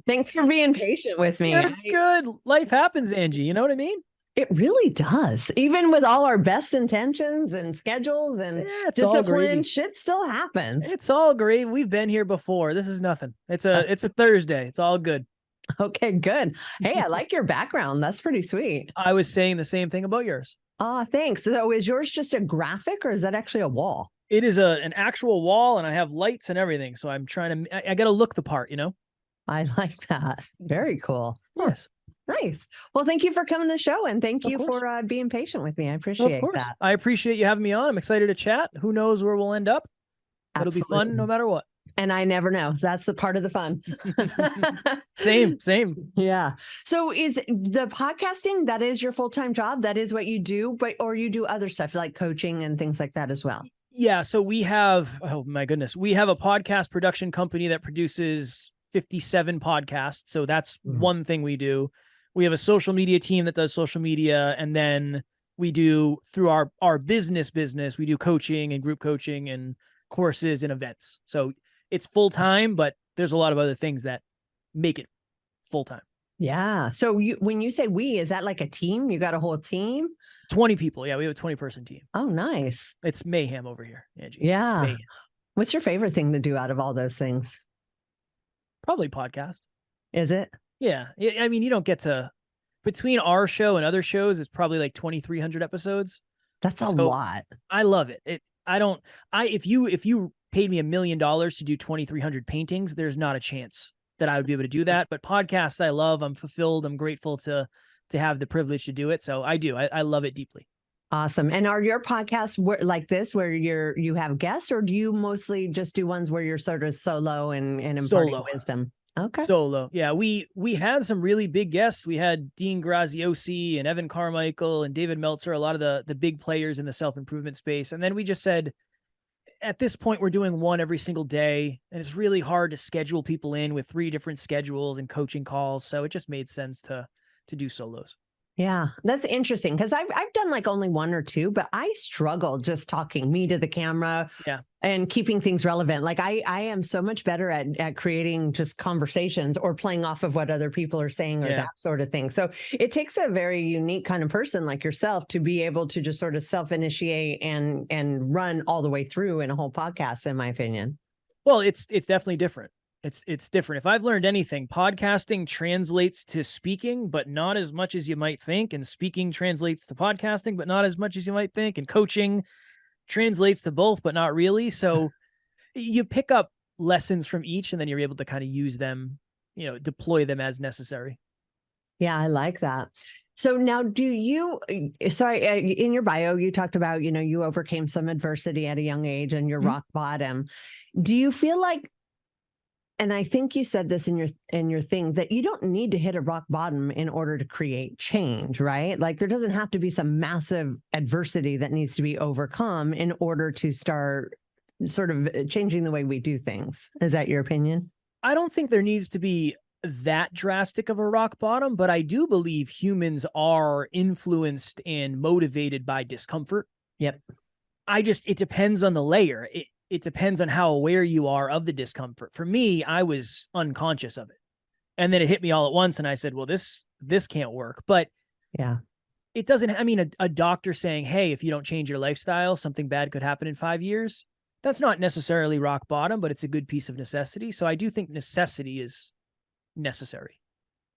Thanks for being patient with me. You're good. Life happens, Angie. You know what I mean? It really does. Even with all our best intentions and schedules and discipline, shit still happens. It's all great. We've been here before. This is nothing. It's a Thursday. It's all good. Okay, good. Hey, I like your background. That's pretty sweet. I was saying the same thing about yours. Oh, thanks. So is yours just a graphic or is that actually a wall? It is an actual wall and I have lights and everything. So I'm trying to, I got to look the part, you know? I like that. Very cool. Yes. Nice. Well, thank you for coming to the show and thank you for being patient with me. I appreciate that. I appreciate you having me on. I'm excited to chat. Who knows where we'll end up? Absolutely. It'll be fun no matter what. And I never know. That's the part of the fun. Same. Yeah. So is the podcasting, that is your full-time job? That is what you do, or you do other stuff like coaching and things like that as well? Yeah. So we have, oh my goodness, we have a podcast production company that produces 57 podcasts. So that's one thing we do. We have a social media team that does social media. And then we do through our business, we do coaching and group coaching and courses and events. So it's full-time, but there's a lot of other things that make it full-time. Yeah. So when you say we, is that like a team? You got a whole team? 20 people. Yeah. We have a 20-person team. Oh, nice. It's mayhem over here, Angie. Yeah. What's your favorite thing to do out of all those things? Probably podcast. Is it? Yeah. I mean, you don't get to, between our show and other shows, it's probably like 2,300 episodes. That's a lot. I love it. If you paid me $1 million to do 2,300 paintings, there's not a chance that I would be able to do that. But podcasts, I love. I'm fulfilled. I'm grateful to have the privilege to do it. So I do. I love it deeply. Awesome. And are your podcasts like this, where you have guests, or do you mostly just do ones where you're sort of solo and imparting wisdom? Okay. Solo. Yeah. We had some really big guests. We had Dean Graziosi and Evan Carmichael and David Meltzer, a lot of the big players in the self-improvement space. And then we just said, at this point, we're doing one every single day, and it's really hard to schedule people in with 3 different schedules and coaching calls. So it just made sense to do solos. Yeah, that's interesting because I've done like only 1 or 2, but I struggle just talking me to the camera and keeping things relevant. Like I am so much better at creating just conversations or playing off of what other people are saying or that sort of thing. So it takes a very unique kind of person like yourself to be able to just sort of self-initiate and run all the way through in a whole podcast, in my opinion. Well, it's definitely different. It's different. If I've learned anything, podcasting translates to speaking, but not as much as you might think. And speaking translates to podcasting, but not as much as you might think. And coaching translates to both, but not really. So you pick up lessons from each, and then you're able to kind of use them, deploy them as necessary. Yeah, I like that. So now in your bio, you talked about, you overcame some adversity at a young age and your rock bottom. Do you feel like, and I think you said this in your thing, that you don't need to hit a rock bottom in order to create change, right? Like there doesn't have to be some massive adversity that needs to be overcome in order to start sort of changing the way we do things. Is that your opinion? I don't think there needs to be that drastic of a rock bottom, but I do believe humans are influenced and motivated by discomfort. Yep. It depends on the layer. It depends on how aware you are of the discomfort. For me, I was unconscious of it. And then it hit me all at once. And I said, well, this can't work. But yeah, it doesn't, a doctor saying, hey, if you don't change your lifestyle, something bad could happen in 5 years. That's not necessarily rock bottom, but it's a good piece of necessity. So I do think necessity is necessary,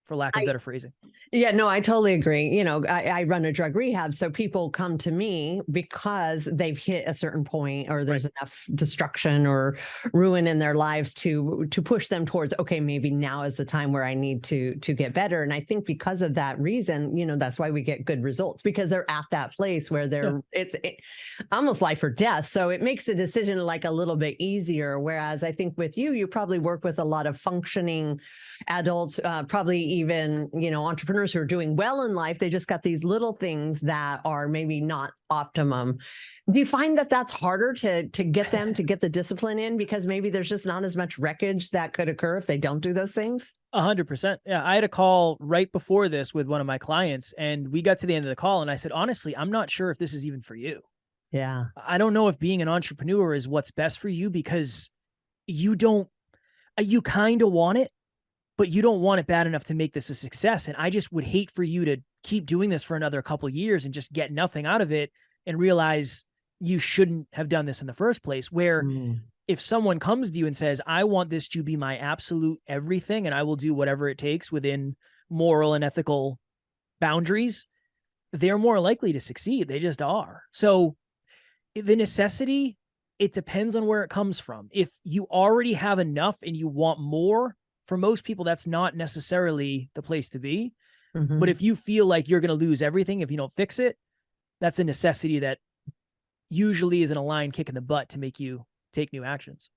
for lack of better phrasing. Yeah, no, I totally agree. I run a drug rehab. So people come to me because they've hit a certain point or there's enough destruction or ruin in their lives to push them towards, okay, maybe now is the time where I need to get better. And I think because of that reason, that's why we get good results, because they're at that place where it's almost life or death. So it makes the decision like a little bit easier. Whereas I think with you probably work with a lot of functioning adults, probably even, entrepreneurs who are doing well in life. They just got these little things that are maybe not optimum. Do you find that that's harder to get them to get the discipline in because maybe there's just not as much wreckage that could occur if they don't do those things? 100%. Yeah. I had a call right before this with one of my clients, and we got to the end of the call and I said, honestly, I'm not sure if this is even for you. Yeah. I don't know if being an entrepreneur is what's best for you, because you kind of want it, but you don't want it bad enough to make this a success. And I just would hate for you to keep doing this for another couple of years and just get nothing out of it and realize you shouldn't have done this in the first place. Where if someone comes to you and says, I want this to be my absolute everything, and I will do whatever it takes within moral and ethical boundaries, they're more likely to succeed. They just are. So the necessity, it depends on where it comes from. If you already have enough and you want more, for most people, that's not necessarily the place to be. But if you feel like you're going to lose everything if you don't fix it, that's a necessity that usually is an aligned kick in the butt to make you take new actions.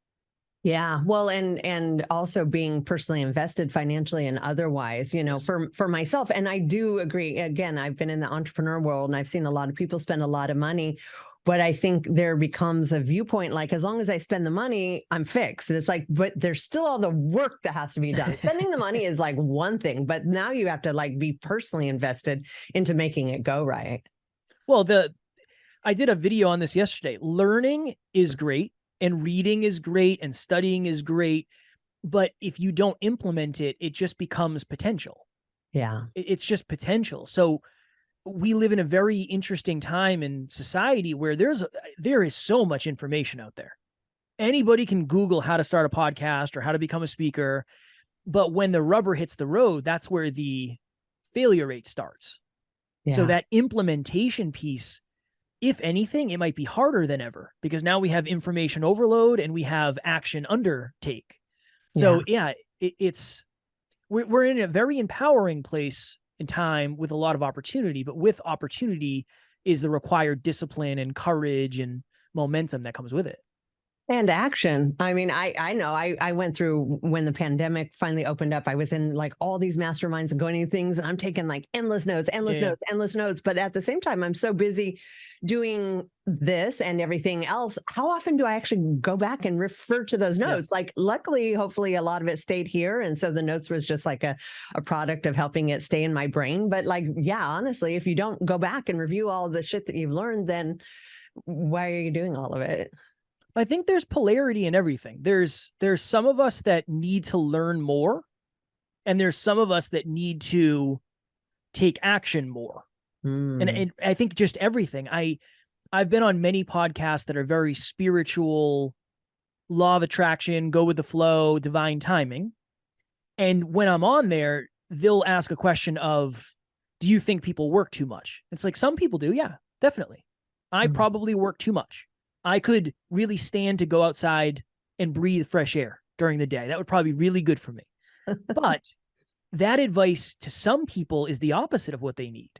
Yeah. Well, and also being personally invested financially and otherwise, you know, for myself. And I do agree. Again, I've been in the entrepreneur world and I've seen a lot of people spend a lot of money, but I think there becomes a viewpoint, like, as long as I spend the money, I'm fixed. And it's like, but there's still all the work that has to be done. Spending the money is like one thing, but now you have to like be personally invested into making it go right. Well, I did a video on this yesterday. Learning is great and reading is great and studying is great. But if you don't implement it, it just becomes potential. Yeah. It's just potential. So we live in a very interesting time in society where there is so much information out there. Anybody can Google how to start a podcast or how to become a speaker. But when the rubber hits the road, that's where the failure rate starts. Yeah. So that implementation piece, if anything, it might be harder than ever because now we have information overload and we have action undertake. So we're in a very empowering place in time with a lot of opportunity, but with opportunity is the required discipline and courage and momentum that comes with it. And action. I mean, I know I went through when the pandemic finally opened up, I was in like all these masterminds and going to things and I'm taking like endless notes. But at the same time, I'm so busy doing this and everything else. How often do I actually go back and refer to those notes? Like, luckily, hopefully a lot of it stayed here. And so the notes was just like a product of helping it stay in my brain. But like, yeah, honestly, if you don't go back and review all of the shit that you've learned, then why are you doing all of it? I think there's polarity in everything. There's some of us that need to learn more, and there's some of us that need to take action more. And I think just everything. I've been on many podcasts that are very spiritual, law of attraction, go with the flow, divine timing. And when I'm on there, they'll ask a question of, do you think people work too much? It's like, some people do. Yeah, definitely. I probably work too much. I could really stand to go outside and breathe fresh air during the day. That would probably be really good for me. But that advice to some people is the opposite of what they need.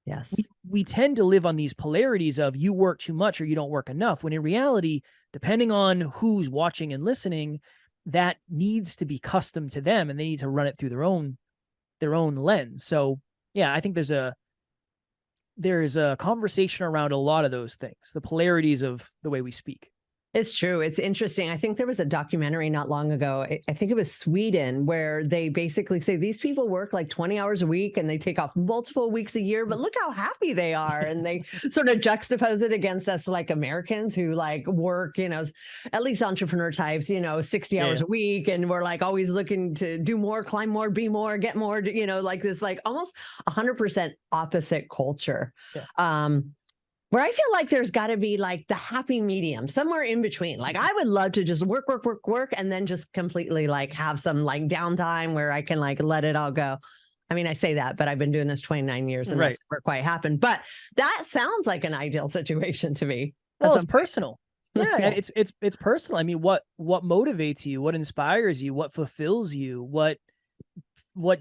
Yes. We tend to live on these polarities of you work too much or you don't work enough, when in reality, depending on who's watching and listening, that needs to be custom to them and they need to run it through their own lens. So yeah, I think there's a conversation around a lot of those things, the polarities of the way we speak. It's true. It's interesting. I think there was a documentary not long ago. I think it was Sweden, where they basically say these people work like 20 hours a week and they take off multiple weeks a year, but look how happy they are. And they sort of juxtapose it against us like Americans who like work, you know, at least entrepreneur types, you know, 60 hours a week. And we're like always looking to do more, climb more, be more, get more, you know, like this, like almost 100% opposite culture. Yeah. Where I feel like there's got to be like the happy medium somewhere in between. Like, I would love to just work, and then just completely like have some like downtime where I can like let it all go. I mean, I say that, but I've been doing this 29 years and that's never quite happened. But that sounds like an ideal situation to me. Well, it's personal. Yeah, it's personal. I mean, what motivates you? What inspires you? What fulfills you? What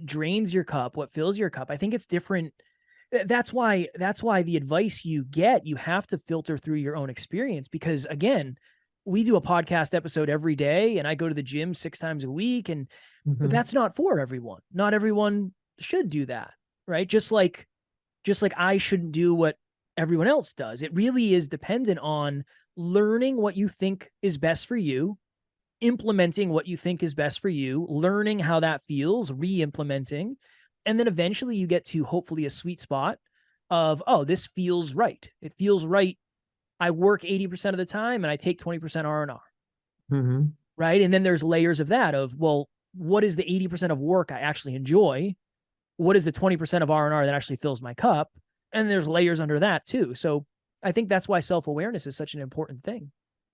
drains your cup? What fills your cup? I think it's different. That's why the advice you get, you have to filter through your own experience, because again, we do a podcast episode every day and I go to the gym 6 times a week, and but that's not for everyone. Not everyone should do that, right? Just like I shouldn't do what everyone else does. It really is dependent on learning what you think is best for you, implementing what you think is best for you, learning how that feels, re-implementing. And then eventually you get to hopefully a sweet spot of, oh, this feels right. It feels right. I work 80% of the time and I take 20% R&R. Right. And then there's layers of that of, well, what is the 80% of work I actually enjoy? What is the 20% of R&R that actually fills my cup? And there's layers under that too. So I think that's why self-awareness is such an important thing.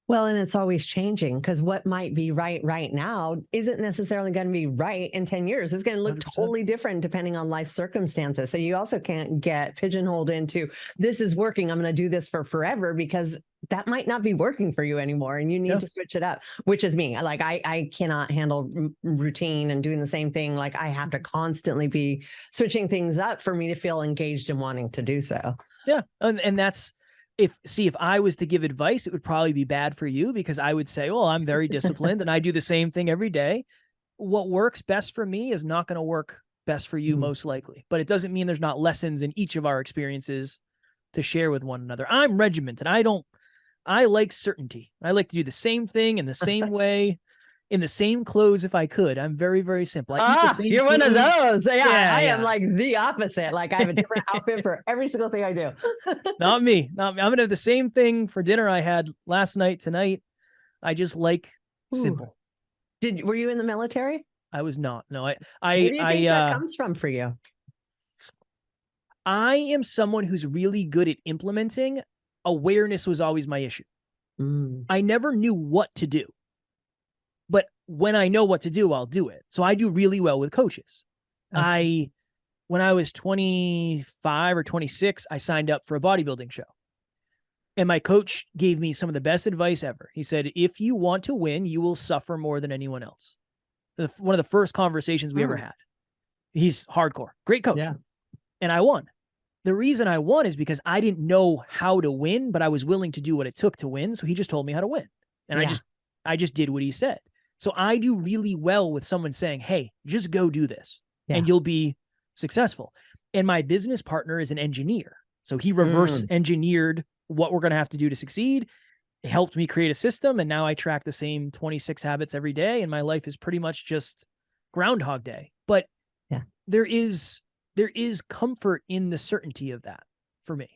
Well, and it's always changing, because what might be right now isn't necessarily going to be right in 10 years. It's going to look 100%. totally different depending on life circumstances. So you also can't get pigeonholed into, this is working, I'm going to do this for forever, because that might not be working for you anymore. And you need to switch it up, which is me. Like I cannot handle routine and doing the same thing. Like I have to constantly be switching things up for me to feel engaged and wanting to do so. Yeah. And that's, if I was to give advice, it would probably be bad for you, because I would say, well, I'm very disciplined and I do the same thing every day. What works best for me is not going to work best for you, most likely. But it doesn't mean there's not lessons in each of our experiences to share with one another. I'm regimented. I like certainty. I like to do the same thing in the same way, in the same clothes if I could. I'm very, very simple. I eat the same you're food. one of those. Yeah, I am yeah. like the opposite. Like I have a different outfit for every single thing I do. Not me. I'm going to have the same thing for dinner I had last night, tonight. I just like simple. Were you in the military? I was not. No, Where do you think that comes from for you? I am someone who's really good at implementing. Awareness was always my issue. I never knew what to do. But when I know what to do, I'll do it. So I do really well with coaches. Okay. When I was 25 or 26, I signed up for a bodybuilding show. And my coach gave me some of the best advice ever. He said, if you want to win, you will suffer more than anyone else. One of the first conversations we ever had. He's hardcore. Great coach. Yeah. And I won. The reason I won is because I didn't know how to win, but I was willing to do what it took to win. So he just told me how to win. And I just did what he said. So I do really well with someone saying, hey, just go do this and you'll be successful. And my business partner is an engineer. So he reverse engineered what we're going to have to do to succeed. It helped me create a system. And now I track the same 26 habits every day. And my life is pretty much just Groundhog Day. But there is comfort in the certainty of that for me.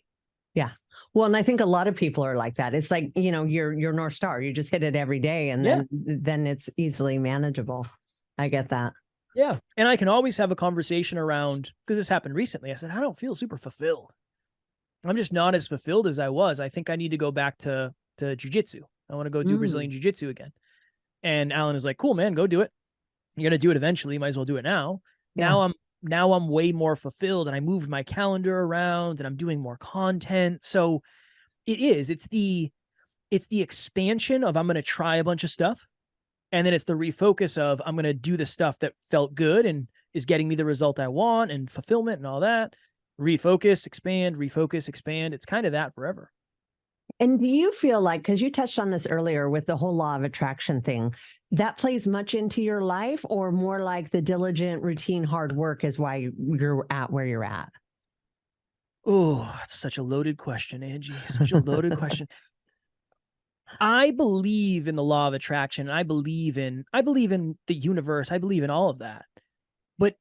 Yeah. Well, and I think a lot of people are like that. It's like, your North Star, you just hit it every day and then it's easily manageable. I get that. Yeah. And I can always have a conversation around, because this happened recently. I said, I don't feel super fulfilled. I'm just not as fulfilled as I was. I think I need to go back to jujitsu. I want to go do Brazilian jiu-jitsu again. And Alan is like, cool, man, go do it. You're going to do it eventually. You might as well do it now. Yeah. Now I'm way more fulfilled, and I moved my calendar around and I'm doing more content. So it's the expansion of, I'm going to try a bunch of stuff. And then it's the refocus of, I'm going to do the stuff that felt good and is getting me the result I want and fulfillment and all that. Refocus, expand, refocus, expand. It's kind of that forever. And do you feel like, because you touched on this earlier with the whole law of attraction thing, that plays much into your life, or more like the diligent, routine, hard work is why you're at where you're at? Oh, that's such a loaded question, Angie. Such a loaded question. I believe in the law of attraction. I believe in the universe. I believe in all of that. But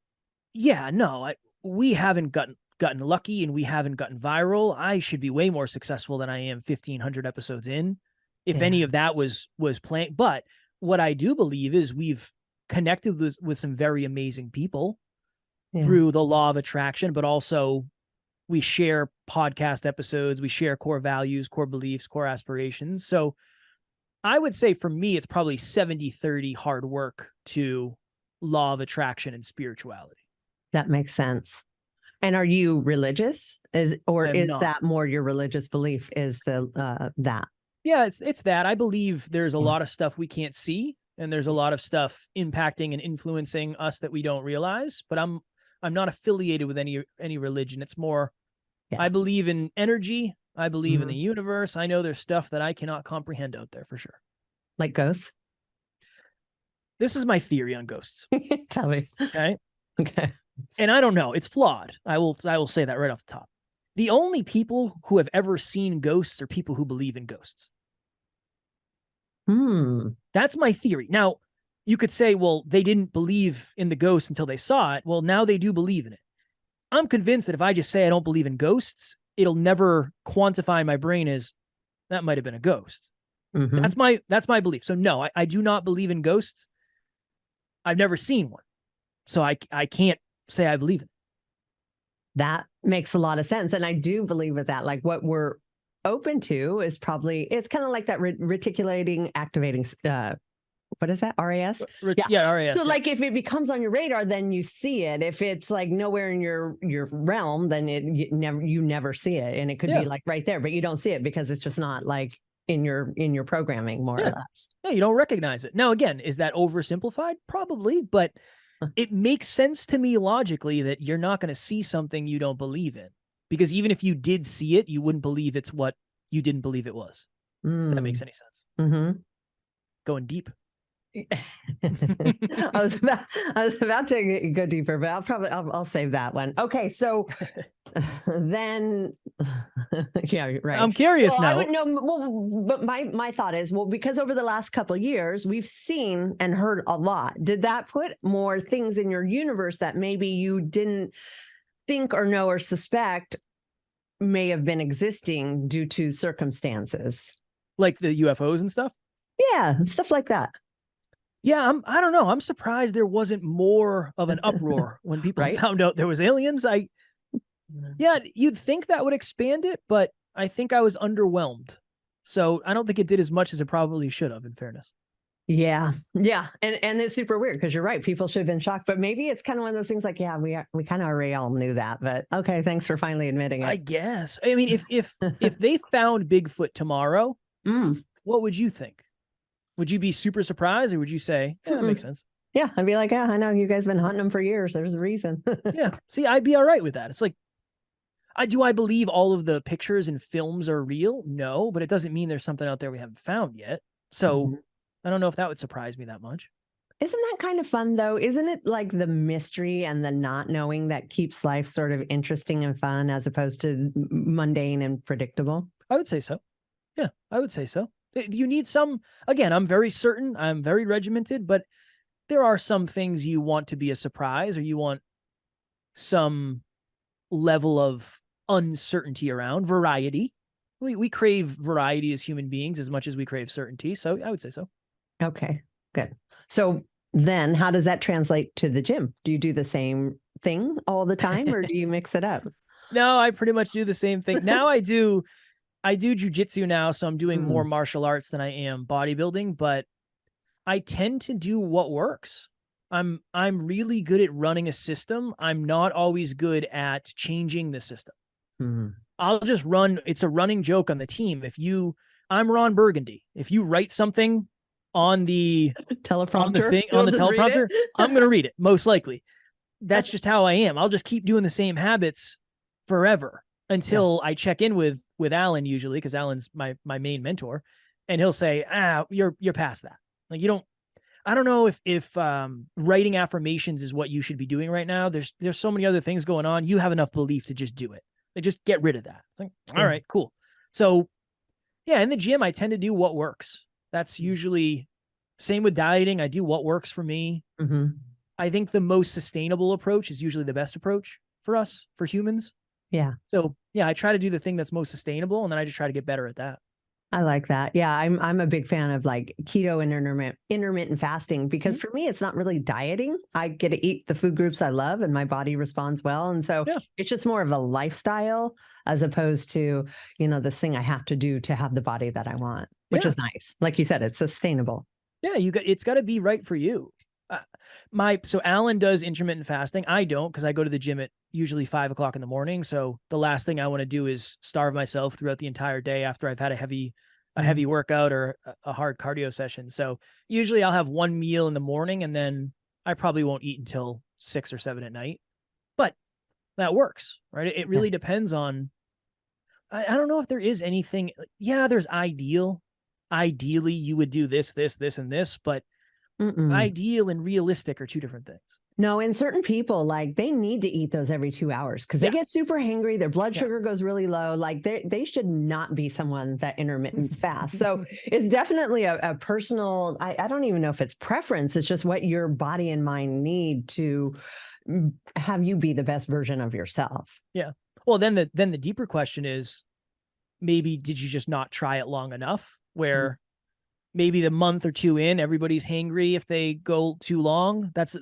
yeah, no, we haven't gotten lucky and we haven't gotten viral. I should be way more successful than I am 1,500 episodes in, if any of that was planned. But what I do believe is we've connected with some very amazing people through the law of attraction, but also we share podcast episodes, we share core values, core beliefs, core aspirations. So I would say for me, it's probably 70-30 hard work to law of attraction and spirituality. That makes sense. And are you religious? Is that more your religious belief is that? Yeah, it's that. I believe there's a lot of stuff we can't see, and there's a lot of stuff impacting and influencing us that we don't realize, but I'm not affiliated with any religion. It's more, I believe in energy. I believe in the universe. I know there's stuff that I cannot comprehend out there for sure. Like ghosts? This is my theory on ghosts. Tell me. Okay. Okay. And I don't know. It's flawed. I will say that right off the top. The only people who have ever seen ghosts are people who believe in ghosts. That's my theory. Now, you could say, well, they didn't believe in the ghost until they saw it. Well, now they do believe in it. I'm convinced that if I just say I don't believe in ghosts, it'll never quantify in my brain as that might have been a ghost. That's my belief. So no, I do not believe in ghosts. I've never seen one. So I can't say I believe it. That makes a lot of sense. And I do believe with that, like what we're open to is probably, it's kind of like that reticulating activating, what is that? RAS? Yeah, RAS. So yeah. like if it becomes on your radar, then you see it. If it's like nowhere in your realm, then you never see it. And it could be like right there, but you don't see it because it's just not like in your programming, more or less. Yeah, you don't recognize it. Now, again, is that oversimplified? Probably, but it makes sense to me logically that you're not going to see something you don't believe in. Because even if you did see it, you wouldn't believe it's what you didn't believe it was. If that makes any sense. Mm-hmm. Going deep. I was about to go deeper, but I'll save that one. Okay, so then, yeah, right. I'm curious now. I would know. Well, but my thought is, well, because over the last couple of years, we've seen and heard a lot. Did that put more things in your universe that maybe you didn't think or know or suspect may have been existing due to circumstances, like the UFOs and stuff? Yeah, stuff like that. Yeah, I don't know. I'm surprised there wasn't more of an uproar when people found out there was aliens. Yeah, you'd think that would expand it, but I think I was underwhelmed. So I don't think it did as much as it probably should have, in fairness. Yeah. And it's super weird because you're right. People should have been shocked, but maybe it's kind of one of those things like, yeah, we kind of already all knew that, but okay. Thanks for finally admitting it. I guess. I mean, if they found Bigfoot tomorrow, what would you think? Would you be super surprised, or would you say, yeah, that makes sense? Yeah. I'd be like, yeah, I know you guys have been hunting them for years. There's a reason. Yeah. See, I'd be all right with that. It's like, do I believe all of the pictures and films are real? No, but it doesn't mean there's something out there we haven't found yet. So I don't know if that would surprise me that much. Isn't that kind of fun though? Isn't it like the mystery and the not knowing that keeps life sort of interesting and fun as opposed to mundane and predictable? I would say so. Yeah, I would say so. You need some, again, I'm very certain, I'm very regimented, but there are some things you want to be a surprise, or you want some level of uncertainty around. Variety. We crave variety as human beings as much as we crave certainty. So I would say so. Okay, good. So then how does that translate to the gym? Do you do the same thing all the time, or do you mix it up? No, I pretty much do the same thing. Now I do jujitsu now, so I'm doing more martial arts than I am bodybuilding, but I tend to do what works. I'm really good at running a system. I'm not always good at changing the system. I'll just run. It's a running joke on the team. I'm Ron Burgundy. If you write something on the teleprompter, on the teleprompter, I'm going to read it most likely. That's just how I am. I'll just keep doing the same habits forever until I check in with Alan, usually, because Alan's my main mentor, and he'll say, you're past that. Like, I don't know if writing affirmations is what you should be doing right now. There's so many other things going on. You have enough belief to just do it. Like, just get rid of that. It's like, all right, cool. So yeah, in the gym, I tend to do what works. That's usually same with dieting. I do what works for me. I think the most sustainable approach is usually the best approach for us, for humans. Yeah. So yeah, I try to do the thing that's most sustainable, and then I just try to get better at that. I like that. Yeah, I'm a big fan of like keto and intermittent fasting, because for me, it's not really dieting. I get to eat the food groups I love and my body responds well. And so it's just more of a lifestyle as opposed to, this thing I have to do to have the body that I want, which is nice. Like you said, it's sustainable. Yeah, it's got to be right for you. So Alan does intermittent fasting. I don't, because I go to the gym at usually 5 o'clock in the morning. So the last thing I want to do is starve myself throughout the entire day after I've had a heavy workout or a hard cardio session. So usually I'll have one meal in the morning, and then I probably won't eat until 6 or 7 at night. But that works, right? It really depends on, I don't know if there is anything. Yeah, there's ideal. Ideally, you would do this, and this, but ideal and realistic are two different things. No, and certain people, like, they need to eat those every 2 hours because they get super hangry. Their blood sugar goes really low. Like, they should not be someone that intermittent fast. So it's definitely a personal, I don't even know if it's preference. It's just what your body and mind need to have you be the best version of yourself. Yeah. Well, then the deeper question is, maybe did you just not try it long enough where maybe the month or two in, everybody's hangry if they go too long. That's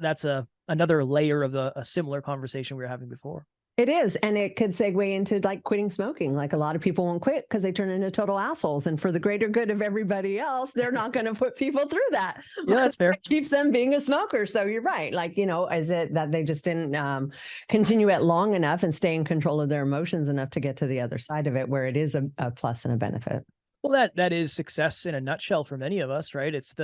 another layer of a similar conversation we were having before. It is. And it could segue into like quitting smoking. Like a lot of people won't quit because they turn into total assholes. And for the greater good of everybody else, they're not going to put people through that. Yeah, that's fair. It keeps them being a smoker. So you're right. Like, is it that they just didn't continue it long enough and stay in control of their emotions enough to get to the other side of it where it is a plus and a benefit? Well, that is success in a nutshell for many of us, right? It's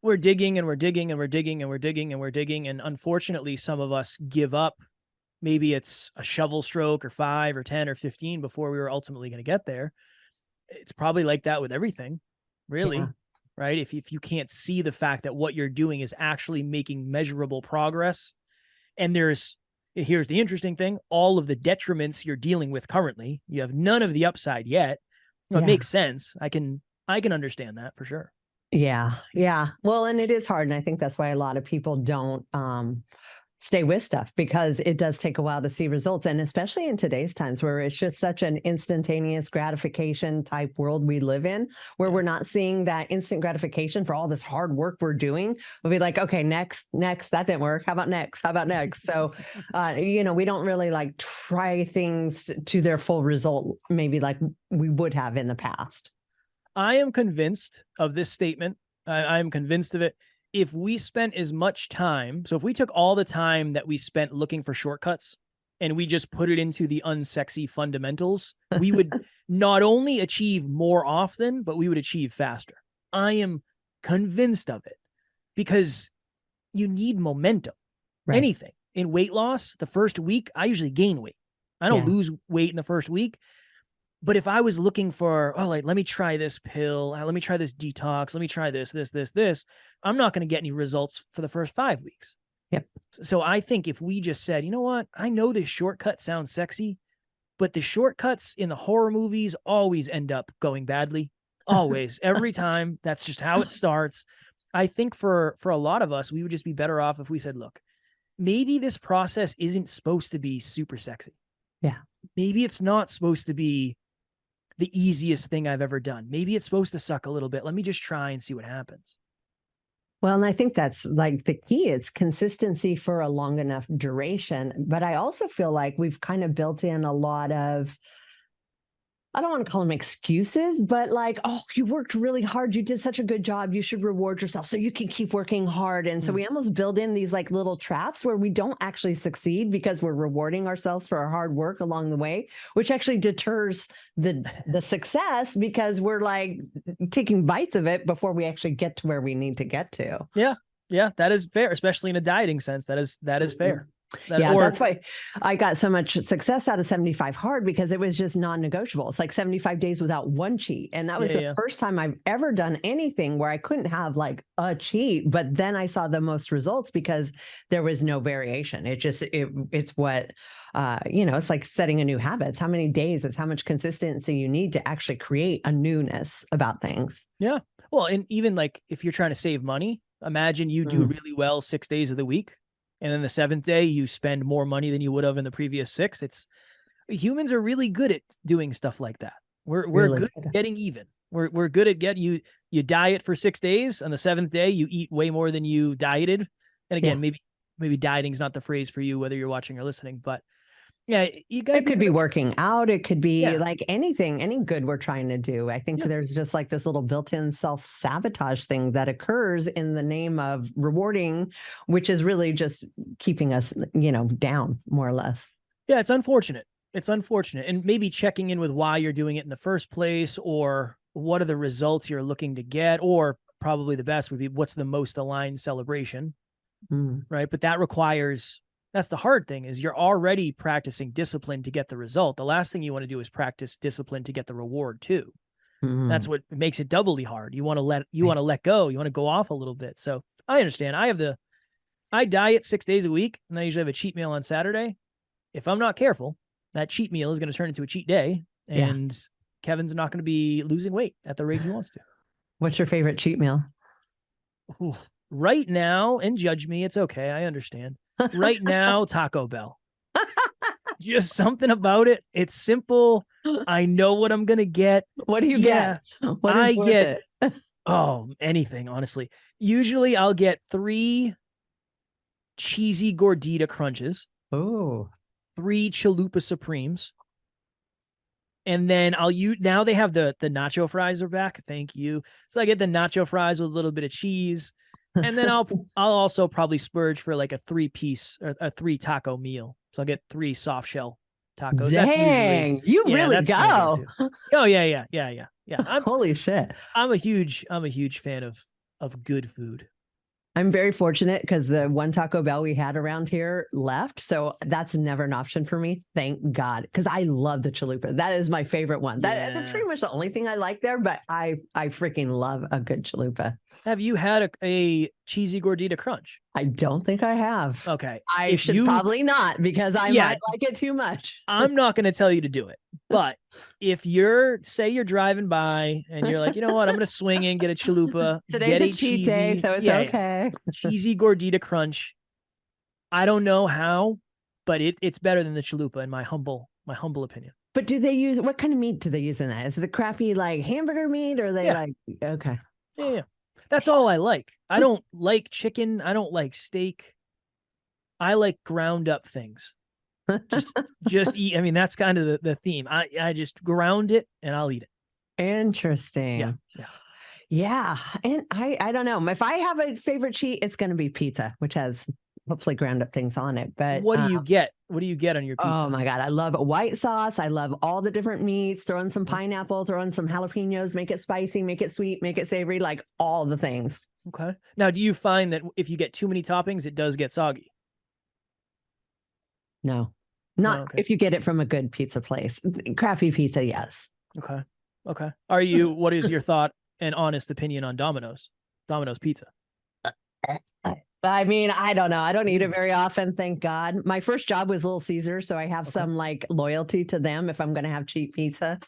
we're digging and we're digging and we're digging and we're digging and we're digging. And unfortunately, some of us give up. Maybe it's a shovel stroke or 5 or 10 or 15 before we were ultimately going to get there. It's probably like that with everything, really, right? If you can't see the fact that what you're doing is actually making measurable progress, and here's the interesting thing, all of the detriments you're dealing with currently, you have none of the upside yet. It makes sense. I can understand that for sure. Yeah. Yeah. Well, and it is hard. And I think that's why a lot of people don't stay with stuff, because it does take a while to see results. And especially in today's times where it's just such an instantaneous gratification type world we live in, where we're not seeing that instant gratification for all this hard work we're doing. We'll be like, okay, next, that didn't work. How about next? So, we don't really like try things to their full result, maybe like we would have in the past. I am convinced of this statement. I am convinced of it. If we spent as much time, so if we took all the time that we spent looking for shortcuts and we just put it into the unsexy fundamentals, we would not only achieve more often, but we would achieve faster. I am convinced of it, because you need momentum. Right. Anything in weight loss, the first week, I usually gain weight. I don't lose weight in the first week. But if I was looking for, let me try this pill, let me try this detox, let me try this, I'm not going to get any results for the first 5 weeks. Yep. So I think if we just said, you know what, I know this shortcut sounds sexy, but the shortcuts in the horror movies always end up going badly. Always. Every time. That's just how it starts. I think for a lot of us, we would just be better off if we said, look, maybe this process isn't supposed to be super sexy. Yeah. Maybe it's not supposed to be the easiest thing I've ever done. Maybe it's supposed to suck a little bit. Let me just try and see what happens. Well, and I think that's like the key. It's consistency for a long enough duration. But I also feel like we've kind of built in a lot of, I don't want to call them excuses, but like, oh, you worked really hard. You did such a good job. You should reward yourself so you can keep working hard. And so we almost build in these like little traps where we don't actually succeed because we're rewarding ourselves for our hard work along the way, which actually deters the success, because we're like taking bites of it before we actually get to where we need to get to. Yeah. Yeah. That is fair, especially in a dieting sense. That is fair. That's why I got so much success out of 75 hard, because it was just non-negotiable. It's like 75 days without one cheat. And that was the first time I've ever done anything where I couldn't have like a cheat, but then I saw the most results because there was no variation. It's what, it's like setting a new habit. It's how many days, it's how much consistency you need to actually create a newness about things. Yeah. Well, and even like if you're trying to save money, imagine you do really well 6 days of the week, and then the 7th day you spend more money than you would have in the previous 6. Humans are really good at doing stuff like that. We're really good at getting even. We're good at you diet for 6 days. On the 7th day, you eat way more than you dieted. And again, maybe dieting is not the phrase for you, whether you're watching or listening, but yeah, it could be working out. It could be like anything, any good we're trying to do. I think there's just like this little built-in self-sabotage thing that occurs in the name of rewarding, which is really just keeping us, down more or less. Yeah, it's unfortunate. And maybe checking in with why you're doing it in the first place, or what are the results you're looking to get, or probably the best would be what's the most aligned celebration, right? But that's the hard thing, is you're already practicing discipline to get the result. The last thing you want to do is practice discipline to get the reward too. That's what makes it doubly hard. You want to let go. You want to go off a little bit. So I understand. I diet 6 days a week, and I usually have a cheat meal on Saturday. If I'm not careful, that cheat meal is going to turn into a cheat day, and Kevin's not going to be losing weight at the rate he wants to. What's your favorite cheat meal? Ooh, right now, and judge me, it's okay. I understand. Right now, Taco Bell. Just something about it. It's simple. I know what I'm going to get. What do you get? Oh, anything, honestly. Usually I'll get 3 cheesy gordita crunches, Oh, 3 chalupa supremes, and then I'll use, now they have the nacho fries are back. Thank you. So I get the nacho fries with a little bit of cheese, and then I'll also probably splurge for like a 3-piece or a 3 taco meal. So I'll get 3 soft shell tacos. That's usually, dang, you yeah, really that's my go. go-to. Oh yeah. Holy shit. I'm a huge fan of good food. I'm very fortunate because the one Taco Bell we had around here left. So that's never an option for me. Thank God. Because I love the chalupa. That is my favorite one. That's Yeah. pretty much the only thing I like there, but I freaking love a good chalupa. Have you had a cheesy gordita crunch? I don't think I have. Okay. I should probably not because I might like it too much. I'm not going to tell you to do it. But if say you're driving by and you're like, you know what, I'm going to swing in, get a chalupa. Today's a cheat day, so it's okay. Cheesy gordita crunch. I don't know how, but it's better than the chalupa in my humble opinion. But what kind of meat do they use in that? Is it the crappy like hamburger meat or they okay. Yeah. That's all I like. I don't like chicken. I don't like steak. I like ground up things. Just eat. I mean, that's kind of the theme. I just ground it and I'll eat it. Interesting. Yeah. And I don't know. If I have a favorite cheat, it's going to be pizza, which has hopefully ground up things on it. But what do you get? What do you get on your pizza? Oh my God. I love white sauce. I love all the different meats, throw in some pineapple, throw in some jalapenos, make it spicy, make it sweet, make it savory, like all the things. Okay. Now, do you find that if you get too many toppings, it does get soggy? No, not if you get it from a good pizza place. Crappy pizza, yes. Okay. What is your thought and honest opinion on Domino's pizza? I mean, I don't know. I don't eat it very often, thank God. My first job was Little Caesars, so I have some like loyalty to them if I'm going to have cheap pizza.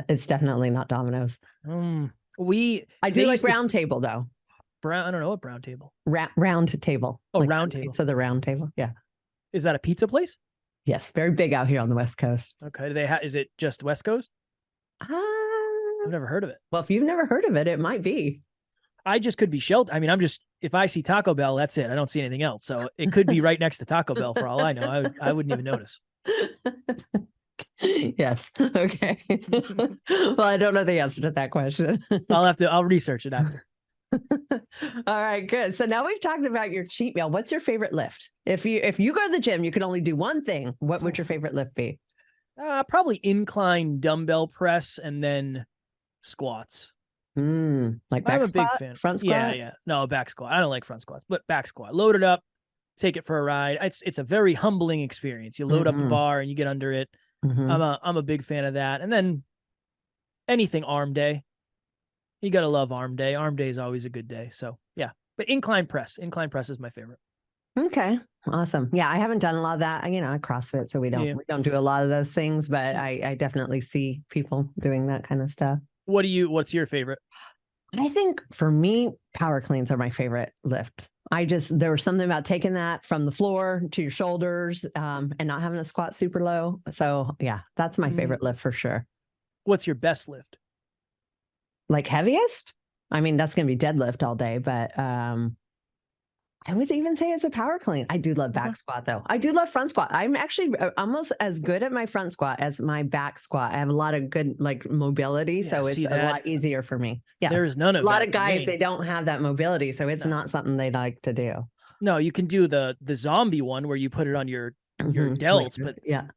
It's definitely not Domino's. I do like Round Table though. I don't know what Round Table. Round Table. Oh, like Round Table. So the Round Table, yeah. Is that a pizza place? Yes, very big out here on the West Coast. Okay. Is it just West Coast? I've never heard of it. Well, if you've never heard of it, it might be. I just could be sheltered. I mean, if I see Taco Bell, that's it. I don't see anything else. So it could be right next to Taco Bell for all I know. I wouldn't even notice. Yes. Okay. Well, I don't know the answer to that question. I'll research it after. All right, good. So now we've talked about your cheat meal. What's your favorite lift? If you go to the gym, you can only do one thing. What would your favorite lift be? Probably incline dumbbell press and then squats. Like back I'm squat, a big fan. Front squat? Yeah. No, back squat. I don't like front squats, but back squat. Load it up, take it for a ride. It's a very humbling experience. You load up the bar and you get under it. I'm a big fan of that. And then anything arm day. You gotta love arm day. Arm day is always a good day. So yeah. But incline press is my favorite. Okay. Awesome. Yeah, I haven't done a lot of that. I CrossFit, so we don't do a lot of those things, but I definitely see people doing that kind of stuff. What's your favorite? I think for me, power cleans are my favorite lift. There was something about taking that from the floor to your shoulders, and not having to squat super low. So yeah, that's my favorite lift for sure. What's your best lift? Like heaviest? I mean, that's going to be deadlift all day, but I would even say it's a power clean. I do love back squat though. I do love front squat. I'm actually almost as good at my front squat as my back squat. I have a lot of good like mobility, so it's a lot easier for me. Yeah, there's none of a lot of guys they don't have that mobility, so it's not something they like to do. No, you can do the zombie one where you put it on your delts, but yeah.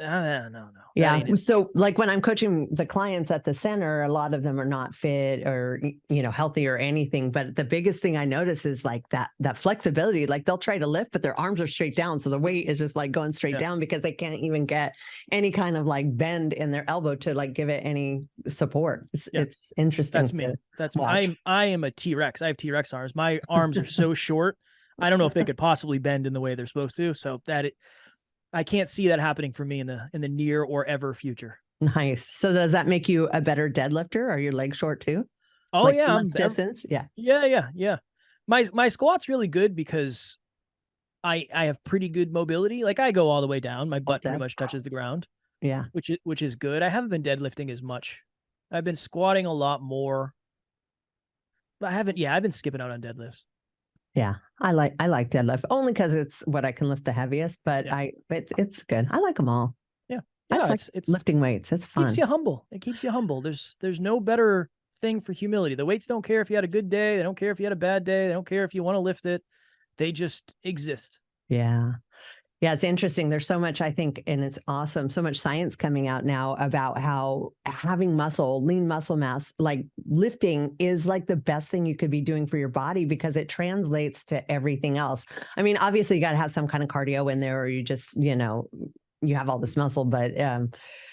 No. Yeah. So like when I'm coaching the clients at the center, a lot of them are not fit or, healthy or anything. But the biggest thing I notice is like that flexibility, like they'll try to lift, but their arms are straight down. So the weight is just like going straight down because they can't even get any kind of like bend in their elbow to like give it any support. It's interesting. That's me. That's me. I am a T-Rex. I have T-Rex arms. My arms are so short. I don't know if they could possibly bend in the way they're supposed to. So I can't see that happening for me in the near or ever future. Nice. So does that make you a better deadlifter? Are your legs short too? Oh like yeah, distance. Yeah. Yeah. My squat's really good because I have pretty good mobility. Like I go all the way down. My butt pretty much touches the ground. Yeah. Which is good. I haven't been deadlifting as much. I've been squatting a lot more. But I haven't. Yeah, I've been skipping out on deadlifts. Yeah, I like deadlift only because it's what I can lift the heaviest. But Yeah. it's good. I like them all. Yeah. I Yeah. just like It's lifting weights. It's keeps fun. you humble. It keeps you humble. There's no better thing for humility. The weights don't care if you had a good day. They don't care if you had a bad day. They don't care if you want to lift it. They just exist. Yeah. Yeah, it's interesting. There's so much, I think, and it's awesome. So much science coming out now about how having muscle, lean muscle mass, like lifting is like the best thing you could be doing for your body because it translates to everything else. I mean, obviously you got to have some kind of cardio in there or you just, you have all this muscle, but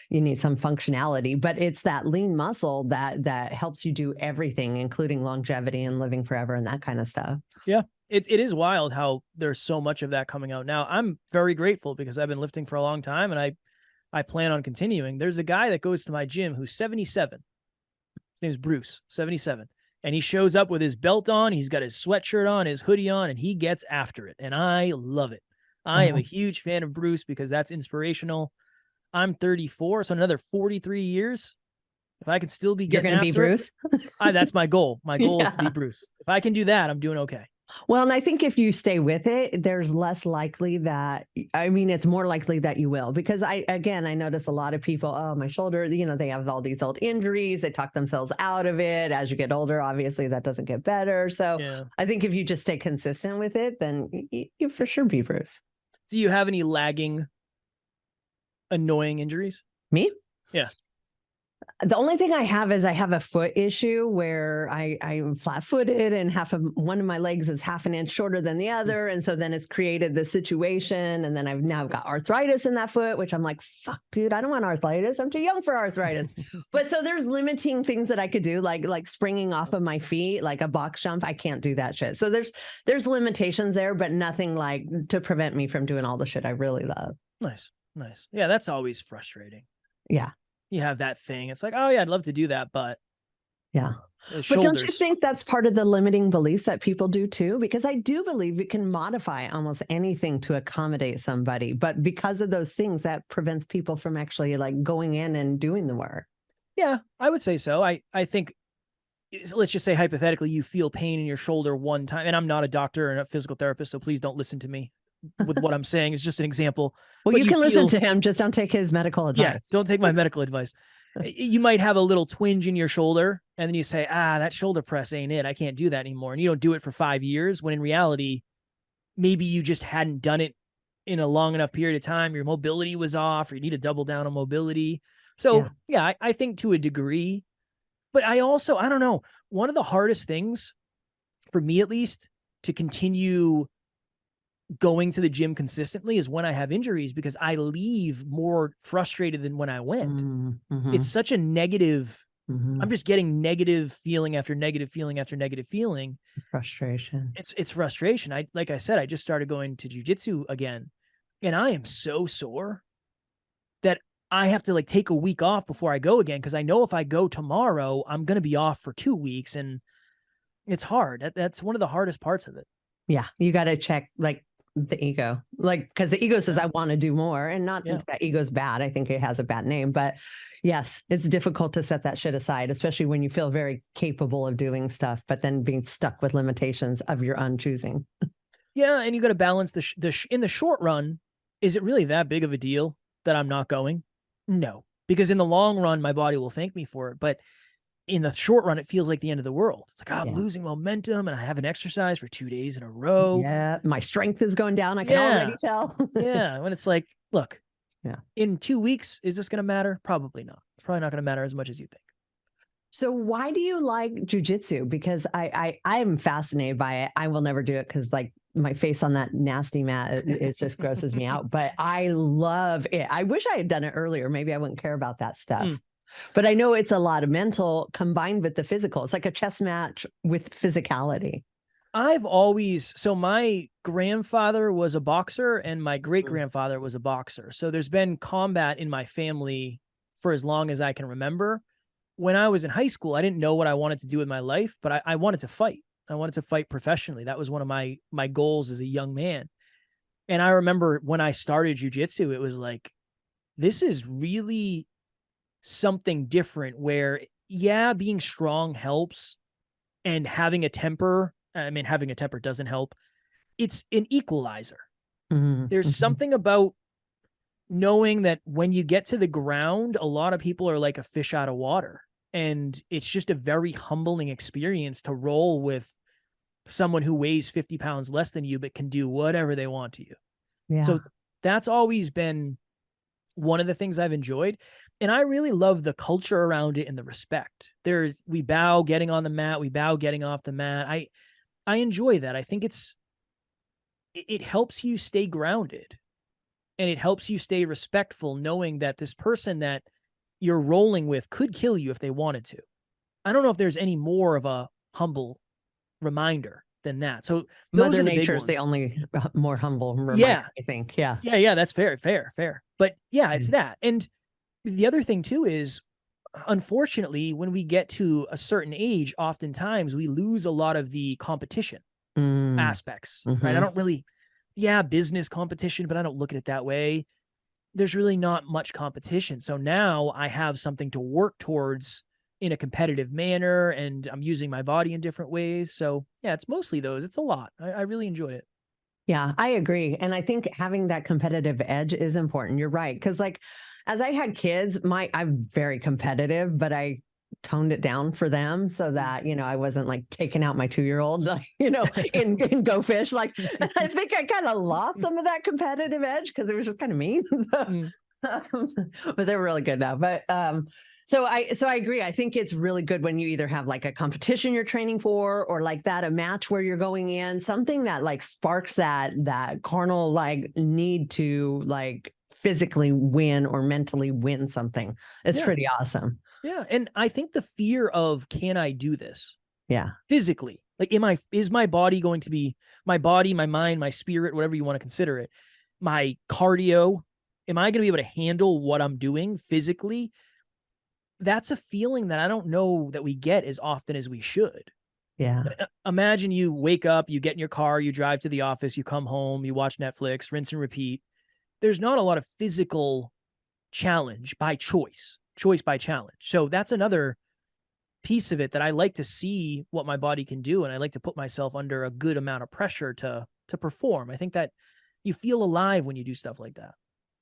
you need some functionality, but it's that lean muscle that helps you do everything, including longevity and living forever and that kind of stuff. Yeah. It is wild how there's so much of that coming out now. I'm very grateful because I've been lifting for a long time and I plan on continuing. There's a guy that goes to my gym who's 77. His name's Bruce, 77. And he shows up with his belt on. He's got his sweatshirt on, his hoodie on, and he gets after it. And I love it. I am a huge fan of Bruce because that's inspirational. I'm 34, so another 43 years. If I can still be getting You're going to be Bruce? That's my goal. My goal is to be Bruce. If I can do that, I'm doing okay. Well, and I think if you stay with it, there's less likely that, it's more likely that you will, because I notice a lot of people, oh, my shoulder, they have all these old injuries. They talk themselves out of it. As you get older, obviously that doesn't get better. So yeah. I think if you just stay consistent with it, then you for sure be Bruce. Do you have any lagging, annoying injuries? Me? Yeah. The only thing I have is I have a foot issue where I'm flat-footed and one of my legs is half an inch shorter than the other. And so then it's created this situation. And then I've now got arthritis in that foot, which I'm like, fuck, dude, I don't want arthritis. I'm too young for arthritis. But so there's limiting things that I could do, like springing off of my feet, like a box jump. I can't do that shit. So there's limitations there, but nothing like to prevent me from doing all the shit I really love. Nice. Yeah, that's always frustrating. Yeah. You have that thing. It's like, oh yeah, I'd love to do that, but yeah. But don't you think that's part of the limiting beliefs that people do too? Because I do believe we can modify almost anything to accommodate somebody, but because of those things, that prevents people from actually like going in and doing the work. Yeah, I would say so. I think, let's just say hypothetically, you feel pain in your shoulder one time, and I'm not a doctor and a physical therapist, so please don't listen to me with what I'm saying. It's just an example. Well, you can listen to him, just don't take his medical advice. Yeah, don't take my medical advice. You might have a little twinge in your shoulder and then you say, that shoulder press ain't it. I can't do that anymore. And you don't do it for 5 years when in reality, maybe you just hadn't done it in a long enough period of time. Your mobility was off or you need to double down on mobility. So yeah, I think to a degree, but I don't know. One of the hardest things for me, at least, to continue going to the gym consistently is when I have injuries, because I leave more frustrated than when I went. Mm-hmm. It's such a negative. Mm-hmm. I'm just getting negative feeling after negative feeling after negative feeling. Frustration. It's frustration. Like I said, I just started going to jiu-jitsu again, and I am so sore that I have to like take a week off before I go again, because I know if I go tomorrow, I'm going to be off for 2 weeks, and it's hard. That's one of the hardest parts of it. Yeah, you got to check like the ego, like, because the ego says I want to do more, and not that ego's bad. I think it has a bad name, but yes, it's difficult to set that shit aside, especially when you feel very capable of doing stuff, but then being stuck with limitations of your own choosing. Yeah, and you got to balance in the short run. Is it really that big of a deal that I'm not going? No, because in the long run, my body will thank me for it. But in the short run, it feels like the end of the world. It's like, I'm losing momentum and I haven't exercised for 2 days in a row. Yeah. My strength is going down. I can already tell. Yeah. When it's like, look, in 2 weeks, is this going to matter? Probably not. It's probably not going to matter as much as you think. So why do you like jujitsu? Because I am fascinated by it. I will never do it because like my face on that nasty mat is just grosses me out, but I love it. I wish I had done it earlier. Maybe I wouldn't care about that stuff. But I know it's a lot of mental combined with the physical. It's like a chess match with physicality. So my grandfather was a boxer and my great-grandfather was a boxer. So there's been combat in my family for as long as I can remember. When I was in high school, I didn't know what I wanted to do with my life, but I wanted to fight. I wanted to fight professionally. That was one of my goals as a young man. And I remember when I started jiu-jitsu, it was like, this is really something different where, being strong helps and having a temper, I mean, having a temper doesn't help. It's an equalizer. There's something about knowing that when you get to the ground, a lot of people are like a fish out of water. And it's just a very humbling experience to roll with someone who weighs 50 pounds less than you, but can do whatever they want to you. Yeah. So that's always been one of the things I've enjoyed. And I really love the culture around it and the respect. We bow getting on the mat. We bow getting off the mat. I enjoy that. I think it helps you stay grounded, and it helps you stay respectful, knowing that this person that you're rolling with could kill you if they wanted to. I don't know if there's any more of a humble reminder than that. So Mother Nature is the only more humble reminder, I think. Yeah. Yeah. That's fair. But yeah, it's that. And the other thing too is, unfortunately, when we get to a certain age, oftentimes we lose a lot of the competition aspects, right? I don't really, business competition, but I don't look at it that way. There's really not much competition. So now I have something to work towards in a competitive manner, and I'm using my body in different ways. So yeah, it's mostly those. It's a lot. I really enjoy it. Yeah, I agree. And I think having that competitive edge is important. You're right. Because like, as I had kids, I'm very competitive, but I toned it down for them so that, I wasn't like taking out my 2-year-old, like, in Go Fish. Like, I think I kind of lost some of that competitive edge because it was just kind of mean. But they're really good now. But, so I agree. I think it's really good when you either have like a competition you're training for, or like that, a match where you're going in, something that like sparks that carnal like need to like physically win or mentally win something. It's pretty awesome. Yeah. And I think the fear of, can I do this? Yeah. Physically, like, is my body going to be my body, my mind, my spirit, whatever you want to consider it, my cardio? Am I going to be able to handle what I'm doing physically? That's a feeling that I don't know that we get as often as we should. Yeah. Imagine you wake up, you get in your car, you drive to the office, you come home, you watch Netflix, rinse and repeat. There's not a lot of physical challenge by choice by challenge. So that's another piece of it that I like to see what my body can do. And I like to put myself under a good amount of pressure to perform. I think that you feel alive when you do stuff like that.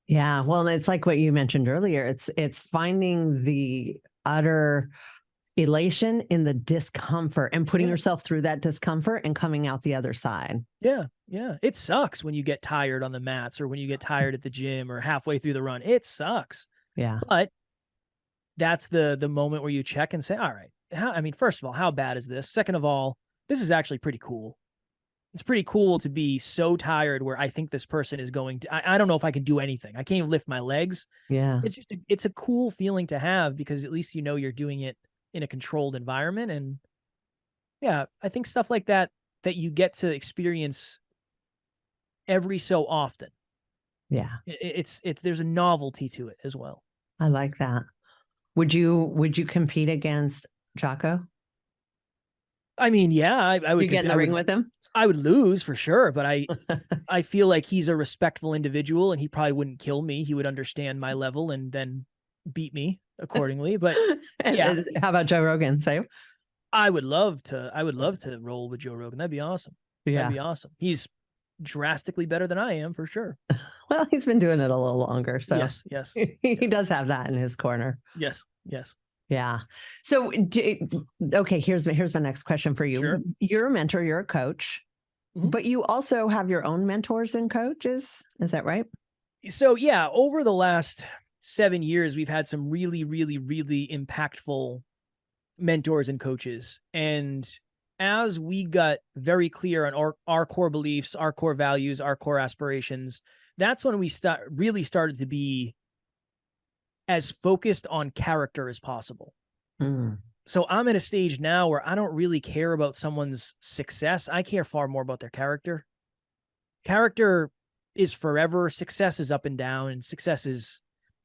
Yeah. Well, it's like what you mentioned earlier. It's finding the utter elation in the discomfort and putting yourself through that discomfort and coming out the other side. Yeah. Yeah. It sucks when you get tired on the mats, or when you get tired at the gym, or halfway through the run. It sucks. Yeah. But that's the moment where you check and say, all right, first of all, how bad is this? Second of all, this is actually pretty cool. It's pretty cool to be so tired where I think this person is going to, I don't know if I can do anything. I can't even lift my legs. Yeah. It's a cool feeling to have, because at least you're doing it in a controlled environment. And yeah, I think stuff like that you get to experience every so often. Yeah. There's a novelty to it as well. I like that. Would you compete against Jocko? I mean, yeah, I would. You get in the ring with him? I would lose for sure, but I feel like he's a respectful individual, and he probably wouldn't kill me. He would understand my level and then beat me accordingly. But yeah, how about Joe Rogan? Same. I would love to roll with Joe Rogan. That'd be awesome. Yeah. That'd be awesome. He's drastically better than I am, for sure. Well, he's been doing it a little longer, so yes. He does have that in his corner. Yes. Yeah. So, okay, here's my next question for you. Sure. You're a mentor, you're a coach, but you also have your own mentors and coaches. Is that right? So yeah, over the last 7 years, we've had some really, really, really impactful mentors and coaches. And as we got very clear on our core beliefs, our core values, our core aspirations, that's when we really started to be as focused on character as possible. So I'm at a stage now where I don't really care about someone's success. I care far more about their character. Character is forever. Success is up and down, and